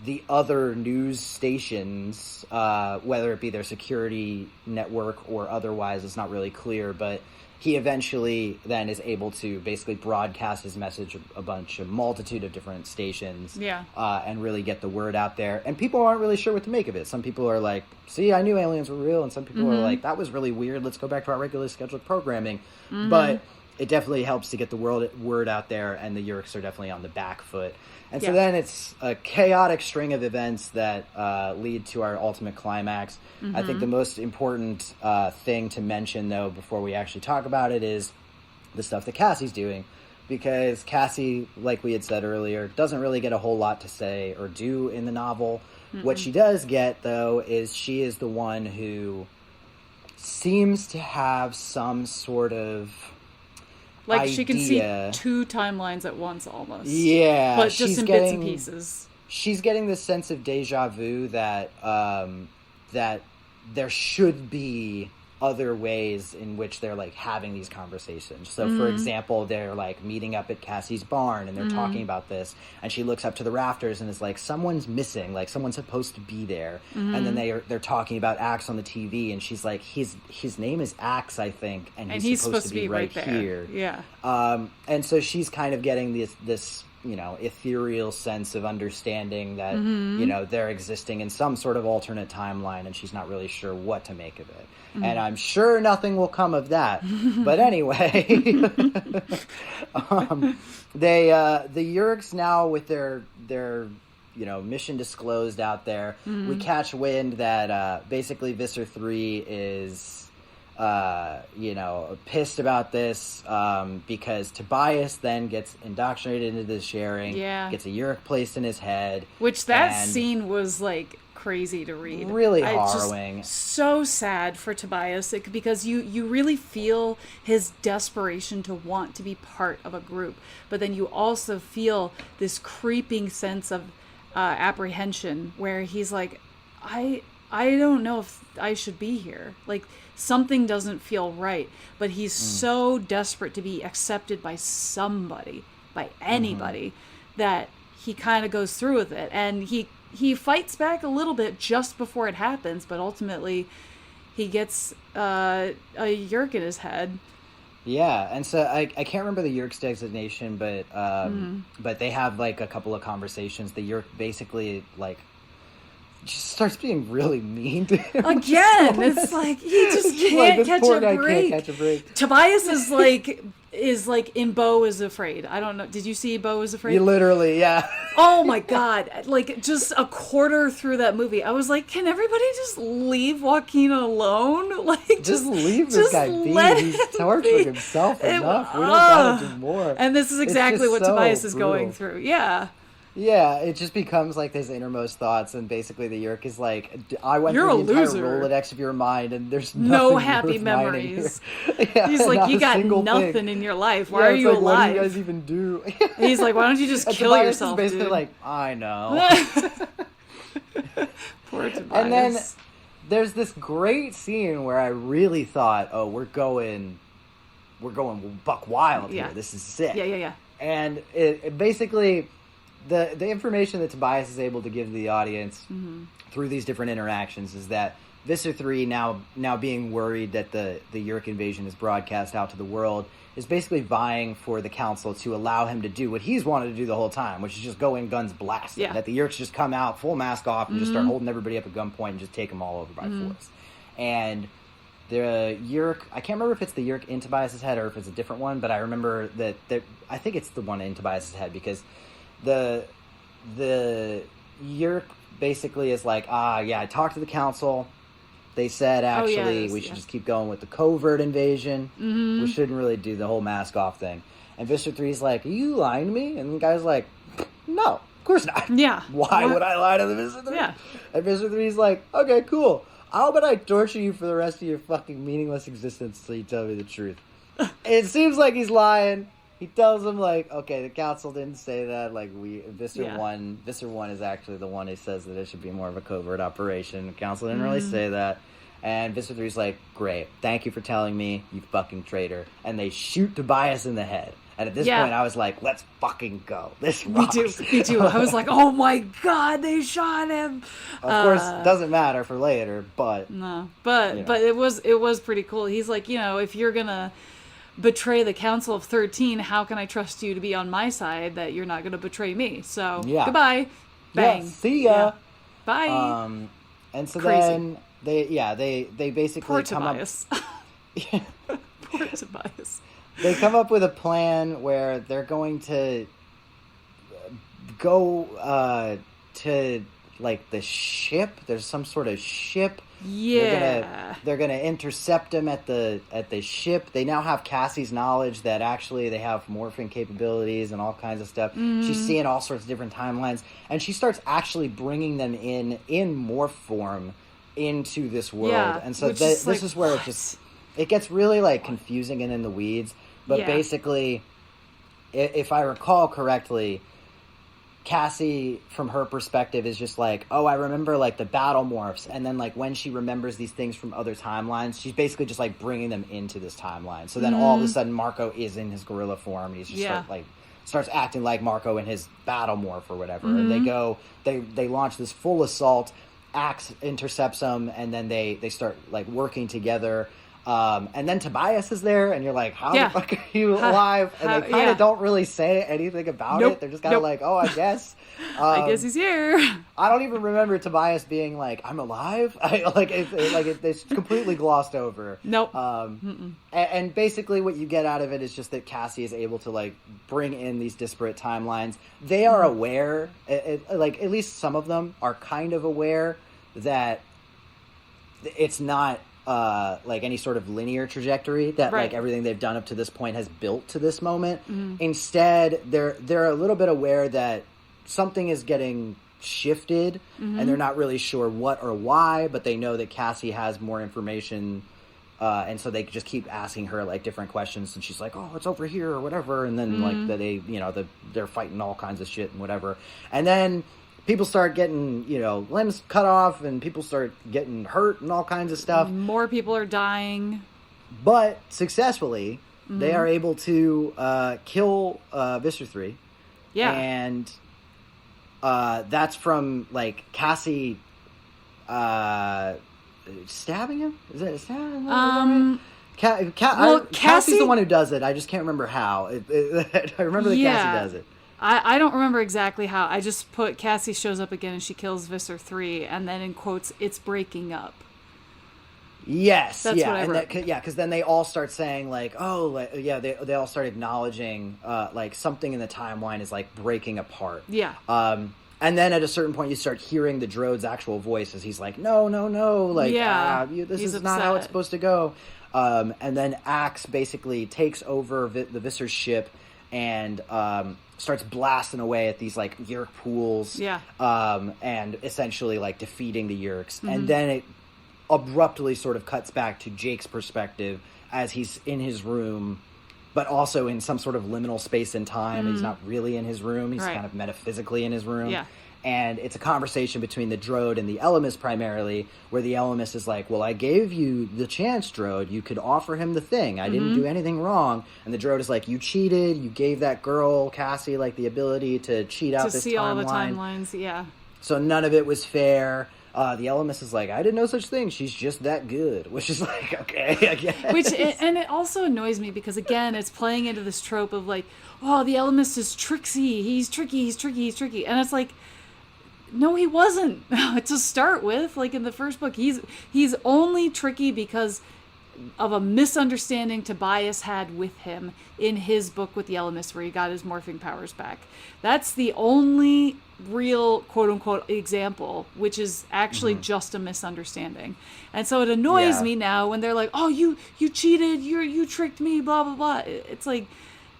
the other news stations, whether it be their security network or otherwise. It's not really clear, but he eventually then is able to basically broadcast his message a multitude of different stations, and really get the word out there. And people aren't really sure what to make of it. Some people are like, see, I knew aliens were real. And some people are like, that was really weird. Let's go back to our regularly scheduled programming. But it definitely helps to get the word out there, and the Yeerks are definitely on the back foot. And so then it's a chaotic string of events that lead to our ultimate climax. I think the most important thing to mention, though, before we actually talk about it, is the stuff that Cassie's doing. Because Cassie, like we had said earlier, doesn't really get a whole lot to say or do in the novel. What she does get, though, is she is the one who seems to have some sort of... Like, idea. She can see two timelines at once, almost. Yeah. But just in bits and pieces. She's getting this sense of deja vu that that there should be other ways in which they're, like, having these conversations. So, for example, they're, like, meeting up at Cassie's barn, and they're talking about this, and she looks up to the rafters and is like, someone's missing, like, someone's supposed to be there. And then they're talking about Axe on the TV, and she's like, his name is Axe, I think, and he's supposed to be right here. Yeah. And so she's kind of getting this ethereal sense of understanding that, they're existing in some sort of alternate timeline, and she's not really sure what to make of it. And I'm sure nothing will come of that. But anyway, the Yeerks now, with their mission disclosed out there, we catch wind that basically Visser 3 is pissed about this because Tobias then gets indoctrinated into the sharing, gets a Yeerk placed in his head. Which that scene was, like, crazy to read. Really harrowing. Just so sad for Tobias, because you really feel his desperation to want to be part of a group, but then you also feel this creeping sense of apprehension where he's like, I don't know if I should be here. Like, something doesn't feel right, but he's so desperate to be accepted by somebody, by anybody, that he kind of goes through with it. And he fights back a little bit just before it happens, but ultimately he gets a Yeerk in his head. Yeah, and so I can't remember the Yeerk's designation, but they have, like, a couple of conversations. The Yeerk basically, like, just starts being really mean to him. Again, it's like he just can't catch a break. Tobias is like in Beau is Afraid. I don't know. Did you see Beau is Afraid? Literally, yeah. Oh my God. Like, just a quarter through that movie, I was like, can everybody just leave Joaquin alone? Like, just leave this guy be. He's torturing himself enough. We don't gotta do more. And this is exactly what Tobias is going through. Yeah. Yeah, it just becomes like his innermost thoughts, and basically the Yeerk is like, I went You're through the entire loser. Rolodex of your mind, and there's no nothing happy worth mining memories. Yeah, he's like, you got nothing thing in your life. Why are you like, alive? What do you guys even do? He's like, why don't you just kill Tobias yourself, is basically dude? like, I know. Poor Tobias. And then there's this great scene where I really thought, oh, we're going buck wild here. This is sick. Yeah. And it basically, the information that Tobias is able to give to the audience through these different interactions is that Visser 3, now being worried that the Yeerk invasion is broadcast out to the world, is basically vying for the council to allow him to do what he's wanted to do the whole time, which is just go in guns blasting. Yeah. That the Yeerks just come out, full mask off, and just start holding everybody up at gunpoint and just take them all over by force. And the Yeerk, I can't remember if it's the Yeerk in Tobias' head or if it's a different one, but I remember that I think it's the one in Tobias' head, because the Yeerk basically is like, I talked to the council. They said, actually, we should just keep going with the covert invasion. Mm-hmm. We shouldn't really do the whole mask off thing. And Visser 3's like, are you lying to me? And the guy's like, no, of course not. Yeah. Why would I lie to the Visser 3? Yeah. And Visser 3's like, okay, cool. How about I torture you for the rest of your fucking meaningless existence till you tell me the truth? It seems like he's lying. He tells him, like, okay, the council didn't say that. Like, Visser 1 is actually the one who says that it should be more of a covert operation. The council didn't really say that. And Visser 3's like, great, thank you for telling me, you fucking traitor. And they shoot Tobias in the head. And at this point, I was like, let's fucking go. This rocks. Me too. I was like, oh my god, they shot him. Of course, it doesn't matter for later, but... No, but it was pretty cool. He's like, if you're gonna betray the Council of 13, how can I trust you to be on my side that you're not gonna betray me? So, goodbye. Bang. Yeah, see ya. Yeah. Bye. And so Crazy. then they basically Poor come Tobias. up... Poor Tobias. They come up with a plan where they're going to go to, like, the ship. There's some sort of ship. Yeah. They're gonna intercept him at the ship. They now have Cassie's knowledge that actually they have morphing capabilities and all kinds of stuff. She's seeing all sorts of different timelines, and she starts actually bringing them in morph form into this world. Yeah, and so this is where it gets really, like, confusing and in the weeds. But basically, if I recall correctly, Cassie, from her perspective, is just like, oh, I remember, like, the battle morphs. And then, like, when she remembers these things from other timelines, she's basically just, like, bringing them into this timeline. So then all of a sudden, Marco is in his gorilla form. And he's just, starts acting like Marco in his battle morph or whatever. And they launch this full assault. Axe intercepts them, and then they start, like, working together. And then Tobias is there, and you're like, how the fuck are you alive? And they kind of don't really say anything about it. They're just kind of like, oh, I guess. I guess he's here. I don't even remember Tobias being like, I'm alive. It's completely glossed over. Nope. And basically what you get out of it is just that Cassie is able to, like, bring in these disparate timelines. They are aware, like, at least some of them are kind of aware that it's not like any sort of linear trajectory that like everything they've done up to this point has built to this moment. Instead, they're a little bit aware that something is getting shifted, and they're not really sure what or why, but they know that Cassie has more information, and so they just keep asking her, like, different questions, and she's like, oh, it's over here or whatever, and then like they're fighting all kinds of shit and whatever, and then people start getting, limbs cut off, and people start getting hurt and all kinds of stuff. More people are dying. But successfully, they are able to kill Visser 3. Yeah. And that's from, like, Cassie stabbing him? Is it stabbing him? Cassie's the one who does it. I just can't remember how. I remember that Cassie does it. I don't remember exactly how. I just put Cassie shows up again and she kills Visser 3, and then in quotes, it's breaking up. Yes, that's what I wrote. Because then they all start saying, like, they all start acknowledging, like, something in the timeline is, like, breaking apart. Yeah. And then at a certain point, you start hearing the droid's actual voice as he's like, no, like, this is not how it's supposed to go. And then Axe basically takes over the Visser's ship and starts blasting away at these, like, Yeerk pools. Yeah. And essentially, like, defeating the Yeerks. And then it abruptly sort of cuts back to Jake's perspective as he's in his room, but also in some sort of liminal space and time. He's not really in his room. He's kind of metaphysically in his room. Yeah. And it's a conversation between the Droid and the Ellimist primarily, where the Ellimist is like, well, I gave you the chance, Droid. You could offer him the thing. I didn't do anything wrong. And the Droid is like, you cheated. You gave that girl, Cassie, like, the ability to cheat out this timeline. To see all the timelines, yeah. So none of it was fair. The Ellimist is like, I did no such thing. She's just that good. Which is like, okay, I guess. And it also annoys me because, again, it's playing into this trope of, like, oh, the Ellimist is tricksy. He's tricky. And it's like, no, he wasn't. To start with, like, in the first book, he's only tricky because of a misunderstanding Tobias had with him in his book with the Ellimist where he got his morphing powers back. That's the only real quote-unquote example, which is actually just a misunderstanding. And so it annoys me now when they're like, oh, you cheated, you tricked me, blah, blah, blah. It's like,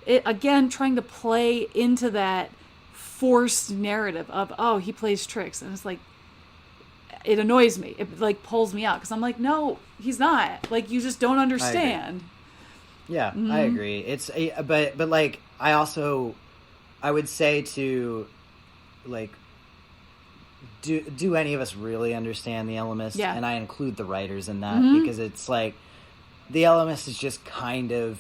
again, trying to play into that forced narrative of, oh, he plays tricks. And it's like, it annoys me. It like pulls me out because I'm like, no, he's not. Like, you just don't understand. Yeah, I agree. It's but like I would say to like do any of us really understand the Ellimist? Yeah. And I include the writers in that because it's like the Ellimist is just kind of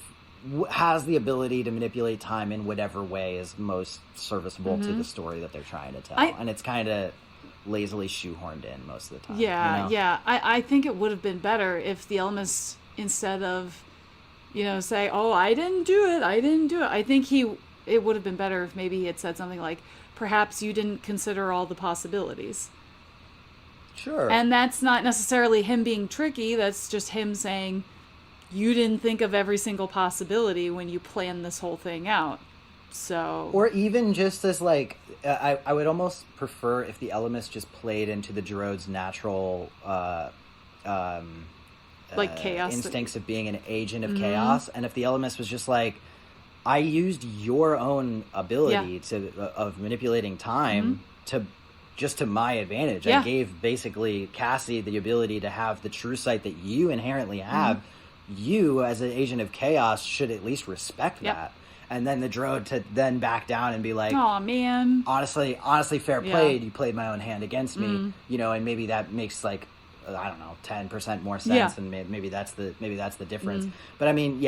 has the ability to manipulate time in whatever way is most serviceable to the story that they're trying to tell, and it's kind of lazily shoehorned in most of the time. Yeah, you know? yeah. I think it would have been better if the Ellimist, instead of, say, oh, I didn't do it. I think it would have been better if maybe he had said something like, perhaps you didn't consider all the possibilities. Sure. And that's not necessarily him being tricky. That's just him saying, you didn't think of every single possibility when you planned this whole thing out. So, or even just as like, I would almost prefer if the Ellimist just played into the Droid's natural like chaos instincts of being an agent of chaos, and if the Ellimist was just like, I used your own ability of manipulating time to my advantage. I gave basically Cassie the ability to have the true sight that you inherently have. You, as an agent of chaos, should at least respect that. And then the Droid to then back down and be like, "Oh man, honestly, fair played. You played my own hand against me, and maybe that makes like, I don't know, 10% more sense, and maybe that's the difference. But I mean,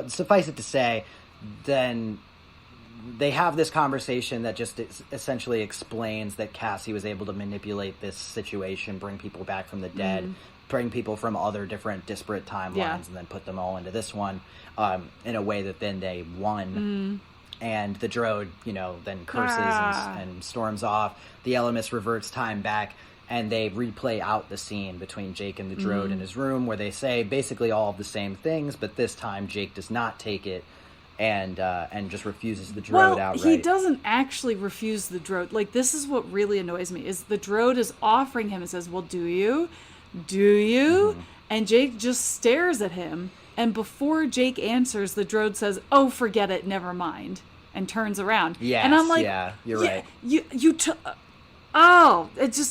suffice it to say, then they have this conversation that just essentially explains that Cassie was able to manipulate this situation, bring people back from the dead, bring people from other different disparate timelines, and then put them all into this one in a way that then they won. And the Droid, then curses and storms off. The Ellimist reverts time back, and they replay out the scene between Jake and the Droid in his room, where they say basically all of the same things, but this time Jake does not take it and just refuses the Droid outright. He doesn't actually refuse the Droid. Like, this is what really annoys me, is the Droid is offering him and says, well, do you? And Jake just stares at him, and before Jake answers, the Droid says, oh, forget it, never mind, and turns around. Yes, and I'm like, you're right.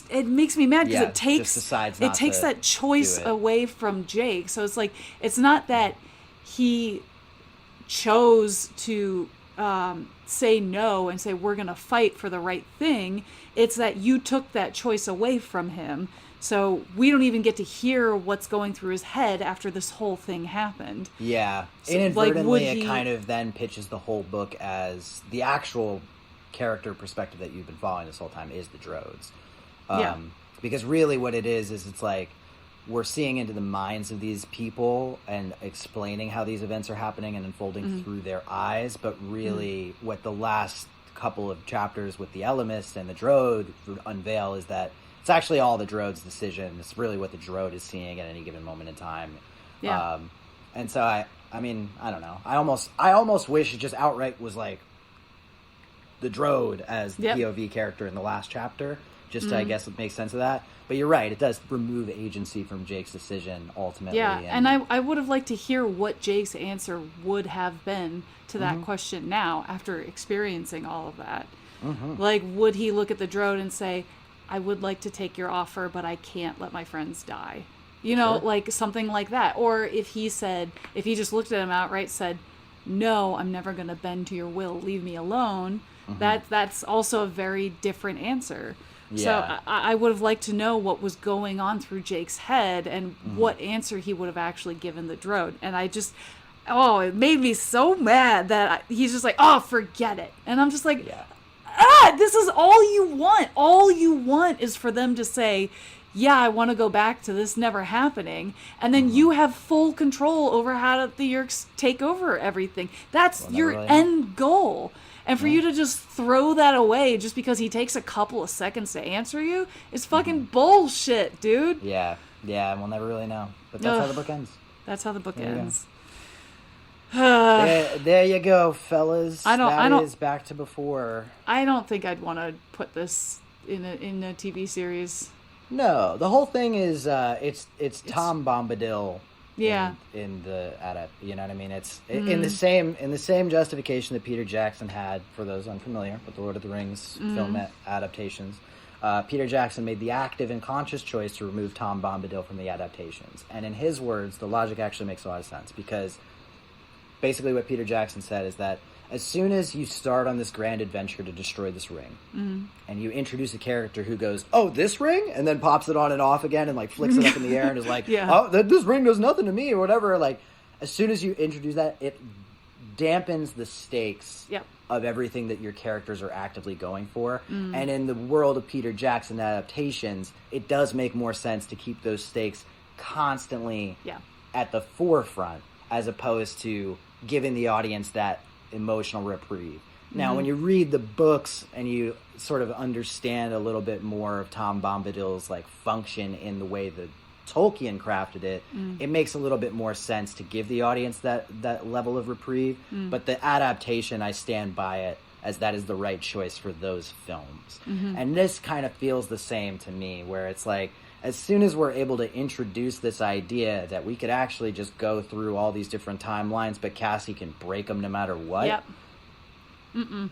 It makes me mad because it takes decides that choice away from Jake. So it's like, it's not that he chose to say no and say we're going to fight for the right thing. It's that you took that choice away from him. So we don't even get to hear what's going through his head after this whole thing happened. Yeah. So, inadvertently, it kind of then pitches the whole book as the actual character perspective that you've been following this whole time is the Droids. Because really what it is it's like we're seeing into the minds of these people and explaining how these events are happening and unfolding through their eyes, but really what the last couple of chapters with the Ellimist and the Droid unveil is that it's actually all the Droid's decision. It's really what the Droid is seeing at any given moment in time. Yeah. And so I mean, I don't know. I almost wish it just outright was like the Droid as the POV character in the last chapter, just to, I guess, make sense of that. But you're right, it does remove agency from Jake's decision, ultimately. Yeah, and I would have liked to hear what Jake's answer would have been to that question now, after experiencing all of that. Like, would he look at the Droid and say, I would like to take your offer, but I can't let my friends die? Like something like that. Or if he just looked at him outright, said, no, I'm never going to bend to your will, leave me alone, that's also a very different answer. Yeah. So I would have liked to know what was going on through Jake's head and what answer he would have actually given the Droid. And it made me so mad that he's just like, oh, forget it. And I'm just like, this is all you want. All you want is for them to say, yeah, I want to go back to this never happening. And then you have full control over how the Yeerks take over everything. That's your end goal. And for you to just throw that away just because he takes a couple of seconds to answer you is fucking bullshit, dude. Yeah, we'll never really know. But that's how the book ends. That's how the book There you ends. There you go, fellas. I don't- is Back to Before. I don't think I'd want to put this in a TV series. No, the whole thing is it's Tom Bombadil. Yeah. In the you know what I mean? It's in the same justification that Peter Jackson had, for those unfamiliar with the Lord of the Rings film adaptations. Peter Jackson made the active and conscious choice to remove Tom Bombadil from the adaptations. And in his words, the logic actually makes a lot of sense, because basically what Peter Jackson said is that as soon as you start on this grand adventure to destroy this ring, and you introduce a character who goes, "Oh, this ring?" and then pops it on and off again and like flicks it up in the air and is like, Yeah. "Oh, this ring does nothing to me," or whatever. Like, as soon as you introduce that, it dampens the stakes Yep. of everything that your characters are actively going for. And in the world of Peter Jackson adaptations, it does make more sense to keep those stakes constantly Yeah. at the forefront, as opposed to giving the audience that emotional reprieve. Now, when you read the books and you sort of understand a little bit more of Tom Bombadil's like function in the way that Tolkien crafted it, it makes a little bit more sense to give the audience that level of reprieve. But the adaptation, I stand by it as that is the right choice for those films. And this kind of feels the same to me, where it's like, as soon as we're able to introduce this idea that we could actually just go through all these different timelines, but Cassie can break them no matter what, Yep.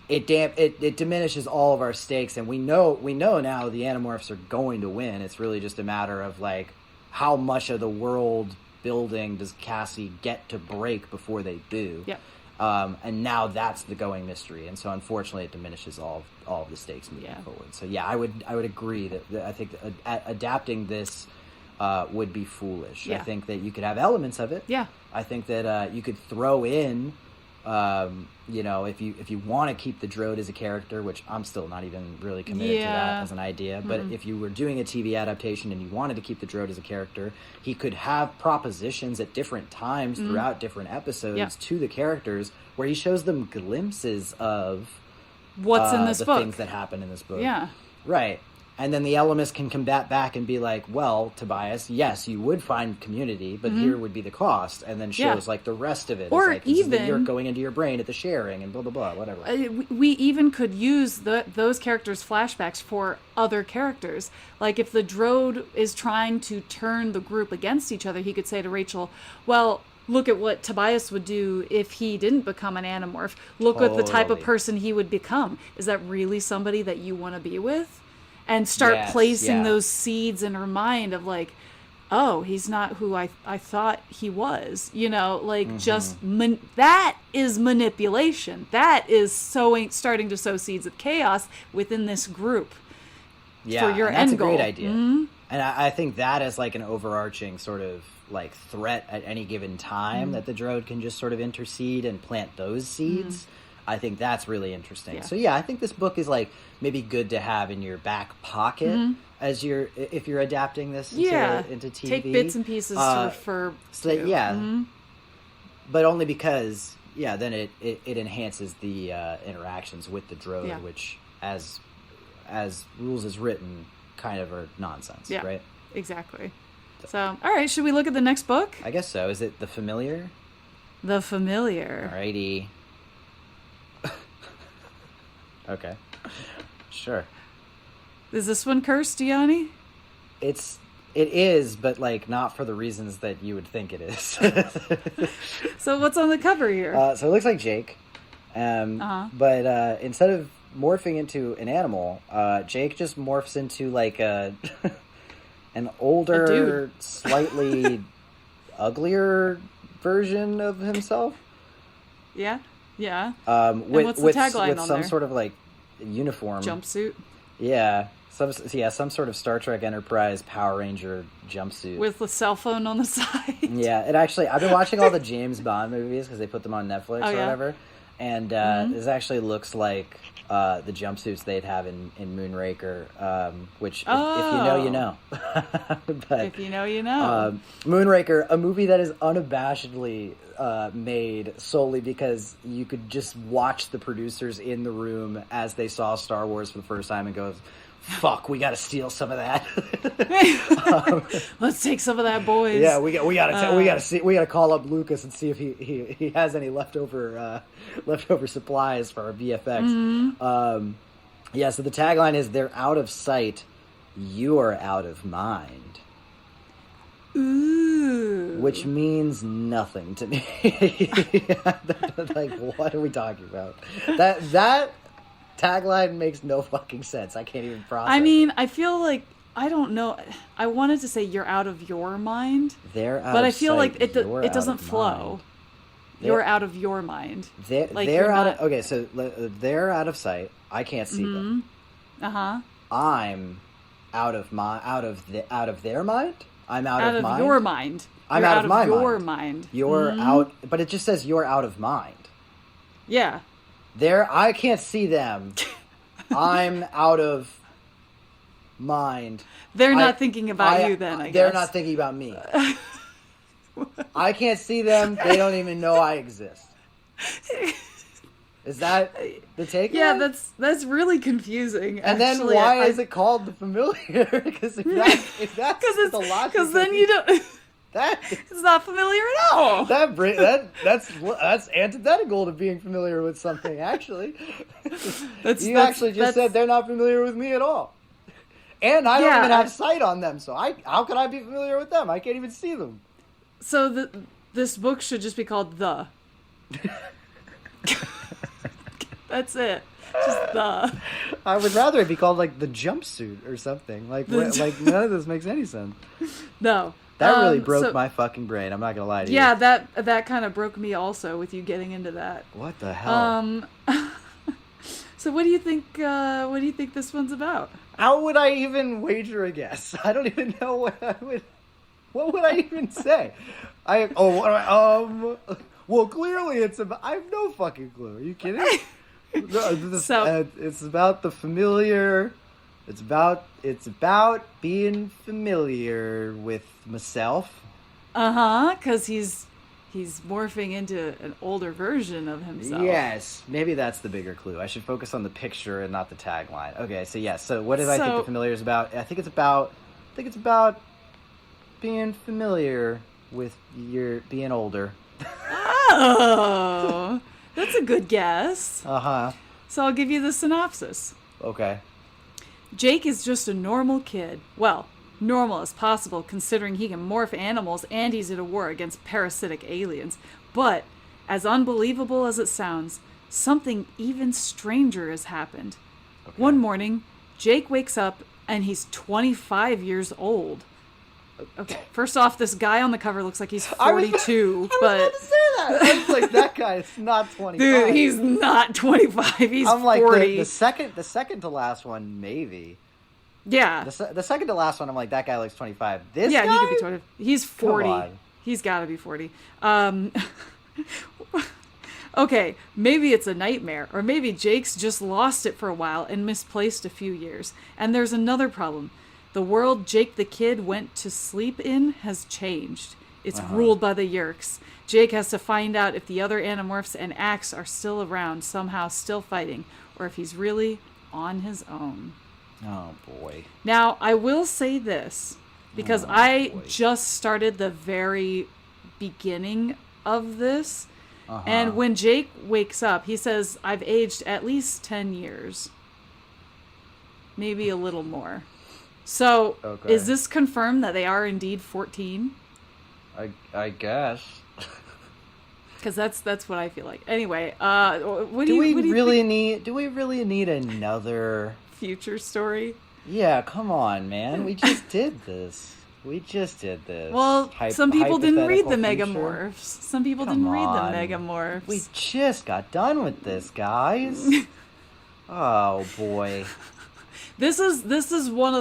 it diminishes all of our stakes, and we know now the Animorphs are going to win. It's really just a matter of like, how much of the world building does Cassie get to break before they do? Yep. And now that's the going mystery, and so unfortunately it diminishes all of the stakes moving forward. So yeah, I would agree that I think adapting this would be foolish. Yeah. I think that you could have elements of it. Yeah. I think that you could throw in, if you want to keep the Droid as a character, which I'm still not even really committed to that as an idea, but if you were doing a TV adaptation and you wanted to keep the Droid as a character, he could have propositions at different times throughout different episodes to the characters, where he shows them glimpses of What's in this the book? things that happen in this book. Yeah. Right. And then the Ellimist can combat back and be like, well, Tobias, yes, you would find community, but here would be the cost. And then shows like the rest of it. Or it's like, this is the even Yeerk going into your brain at the sharing and blah, blah, blah, whatever. We even could use those characters' flashbacks for other characters. Like if the Droid is trying to turn the group against each other, he could say to Rachel, well, look at what Tobias would do if he didn't become an Animorph. Look at the type of Totally. person he would become. Is that really somebody that you want to be with? And start Yes, placing yeah. those seeds in her mind of like, oh, he's not who I thought he was. Just that is manipulation. That is starting to sow seeds of chaos within this group Yeah, for your and that's end goal. a great idea. And I think that is like an overarching sort of like threat at any given time that the Droid can just sort of intercede and plant those seeds. I think that's really interesting. Yeah. So yeah, I think this book is like maybe good to have in your back pocket as if you're adapting this into TV. Take bits and pieces to refer to. Yeah. But only because then it enhances the interactions with the Droid, which as rules is written kind of are nonsense, right? Exactly. So, all right, should we look at the next book? I guess so. Is it The Familiar? The Familiar. Alrighty. Okay. Sure. Is this one cursed, Yanni? It is, but like not for the reasons that you would think it is. So what's on the cover here? So it looks like Jake. But instead of morphing into an animal, Jake just morphs into like an older, slightly uglier version of himself. Yeah. With what's the tagline with on some there? sort of like uniform Jumpsuit Yeah, some sort of Star Trek Enterprise Power Ranger jumpsuit with the cell phone on the side. Yeah, it actually. I've been watching all the James Bond movies because they put them on Netflix or whatever, and this actually looks like the jumpsuits they'd have in Moonraker, which if you know, you know. But, if you know, you know. Moonraker, a movie that is unabashedly made solely because you could just watch the producers in the room as they saw Star Wars for the first time and go, fuck, we gotta steal some of that. Let's take some of that, boys. Yeah, we gotta call up Lucas and see if he has any leftover supplies for our VFX. Yeah, so the tagline is, "They're out of sight, you're out of mind." Ooh. Which means nothing to me. Like, what are we talking about? That tagline makes no fucking sense. I can't even process. I mean, I feel like, I don't know. I wanted to say you're out of your mind. They're out but of I feel sight, like you're it doesn't out of flow. mind. You're out of your mind. They're out of, okay, so they're out of sight. I can't see them. Uh-huh. I'm out of their mind? I'm out of mine? Your mind. I'm You're out of my your mind. mind. You're out, but it just says you're out of mind. Yeah. I can't see them. I'm out of mind. They're not thinking about you then, I guess. They're not thinking about me. I can't see them. They don't even know I exist. Is that the takeaway? Yeah, that's really confusing. And actually. then why is it called the familiar? Because if that's the logic, because then you don't. It's not familiar at all. That's antithetical to being familiar with something. Actually, you actually just said they're not familiar with me at all, and I don't even have sight on them. So how can I be familiar with them? I can't even see them. So this book should just be called The. That's it. Just The. I would rather it be called like The Jumpsuit or something. Like none of this makes any sense. No. That really broke my fucking brain. I'm not gonna lie to you. Yeah, that kind of broke me also with you getting into that. What the hell? So what do you think? What do you think this one's about? How would I even wager a guess? I don't even know what I would. What would I even say? Well, clearly it's about. I have no fucking clue. Are you kidding? It's about the familiar. It's about being familiar with myself. Because he's morphing into an older version of himself. Yes, maybe that's the bigger clue. I should focus on the picture and not the tagline. Okay, so yes. So what did I think the familiar is about? I think it's about being familiar with being older. Oh, that's a good guess. So I'll give you the synopsis. Okay. Jake is just a normal kid. Well, normal as possible considering he can morph animals and he's at a war against parasitic aliens. But, as unbelievable as it sounds, something even stranger has happened. Okay. One morning, Jake wakes up and he's 25 years old. Okay, first off, this guy on the cover looks like he's 42, but... I was about to say that! I was like, that guy is not 25. Dude, he's not 25, he's 40. I'm like, the second to last one, maybe. Yeah. The second to last one, I'm like, that guy looks 25. This guy? Yeah, he could be 20. He's 40. Come on. He's gotta be 40. Okay, maybe it's a nightmare, or maybe Jake's just lost it for a while and misplaced a few years. And there's another problem. The world Jake the Kid went to sleep in has changed. It's ruled by the Yeerks. Jake has to find out if the other Animorphs and Axe are still around, somehow still fighting, or if he's really on his own. Oh, boy. Now, I will say this, because I just started the very beginning of this, and when Jake wakes up, he says, I've aged at least 10 years. Maybe a little more. So, is this confirmed that they are indeed 14? I guess. Because that's what I feel like. Anyway, do we really need another future story? Yeah, come on, man. We just did this. Well, some people didn't read the Megamorphs. Some people didn't read the Megamorphs. We just got done with this, guys. Oh boy. This is one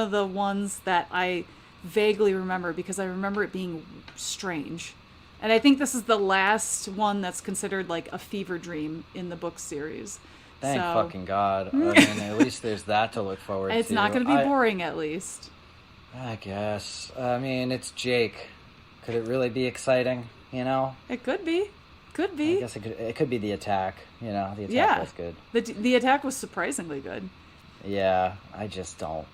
of the ones that I vaguely remember because I remember it being strange. And I think this is the last one that's considered like a fever dream in the book series. Thank fucking God. I mean, at least there's that to look forward to. It's not going to be boring, at least. I guess. I mean, it's Jake. Could it really be exciting, you know? It could be. Could be. I guess it could be the attack, you know? The attack was good. The attack was surprisingly good. Yeah, I just don't.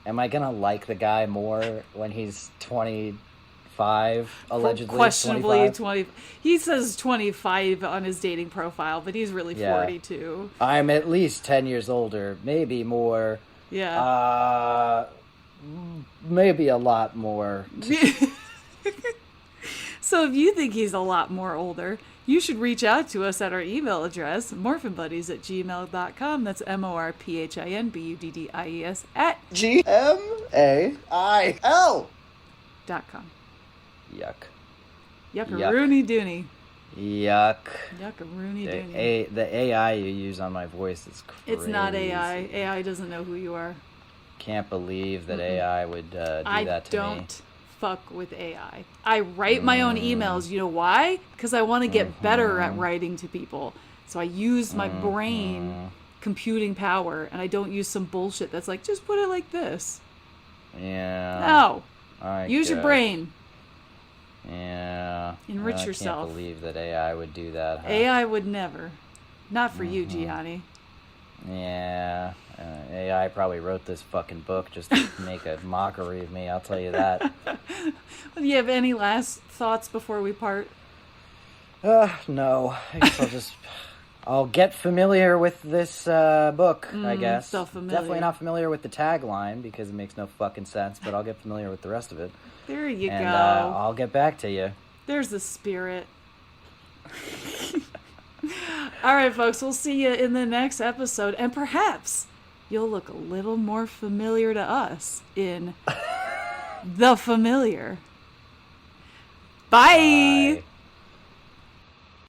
Am I gonna like the guy more when he's 25, allegedly? Questionably 25? 20. He says 25 on his dating profile, but he's really Yeah. 42. I'm at least 10 years older, maybe more. Yeah. Maybe a lot more. So if you think he's a lot more older, you should reach out to us at our email address, morphinbuddies@gmail.com. That's morphinbuddies GMAIL. .com. Yuck. Yuckaroony doony. Yuck. Yuckaroony doony. The AI you use on my voice is crazy. It's not AI. AI doesn't know who you are. Can't believe that AI would do that to me. I don't fuck with AI. I write my own emails. You know why? Because I want to get better at writing to people. So I use my brain computing power, and I don't use some bullshit that's like, just put it like this. Yeah. No. I Use your guess. brain. Yeah. Enrich yourself. I can't believe that AI would do that. Huh? AI would never. Not for you, Gianni. Yeah. AI probably wrote this fucking book just to make a mockery of me, I'll tell you that. Do you have any last thoughts before we part? No. I guess I'll get familiar with this book, I guess. So familiar. Definitely not familiar with the tagline because it makes no fucking sense, but I'll get familiar with the rest of it. There you And go. I'll get back to you. There's the spirit. All right, folks, we'll see you in the next episode, and perhaps you'll look a little more familiar to us in The Familiar. Bye. Bye.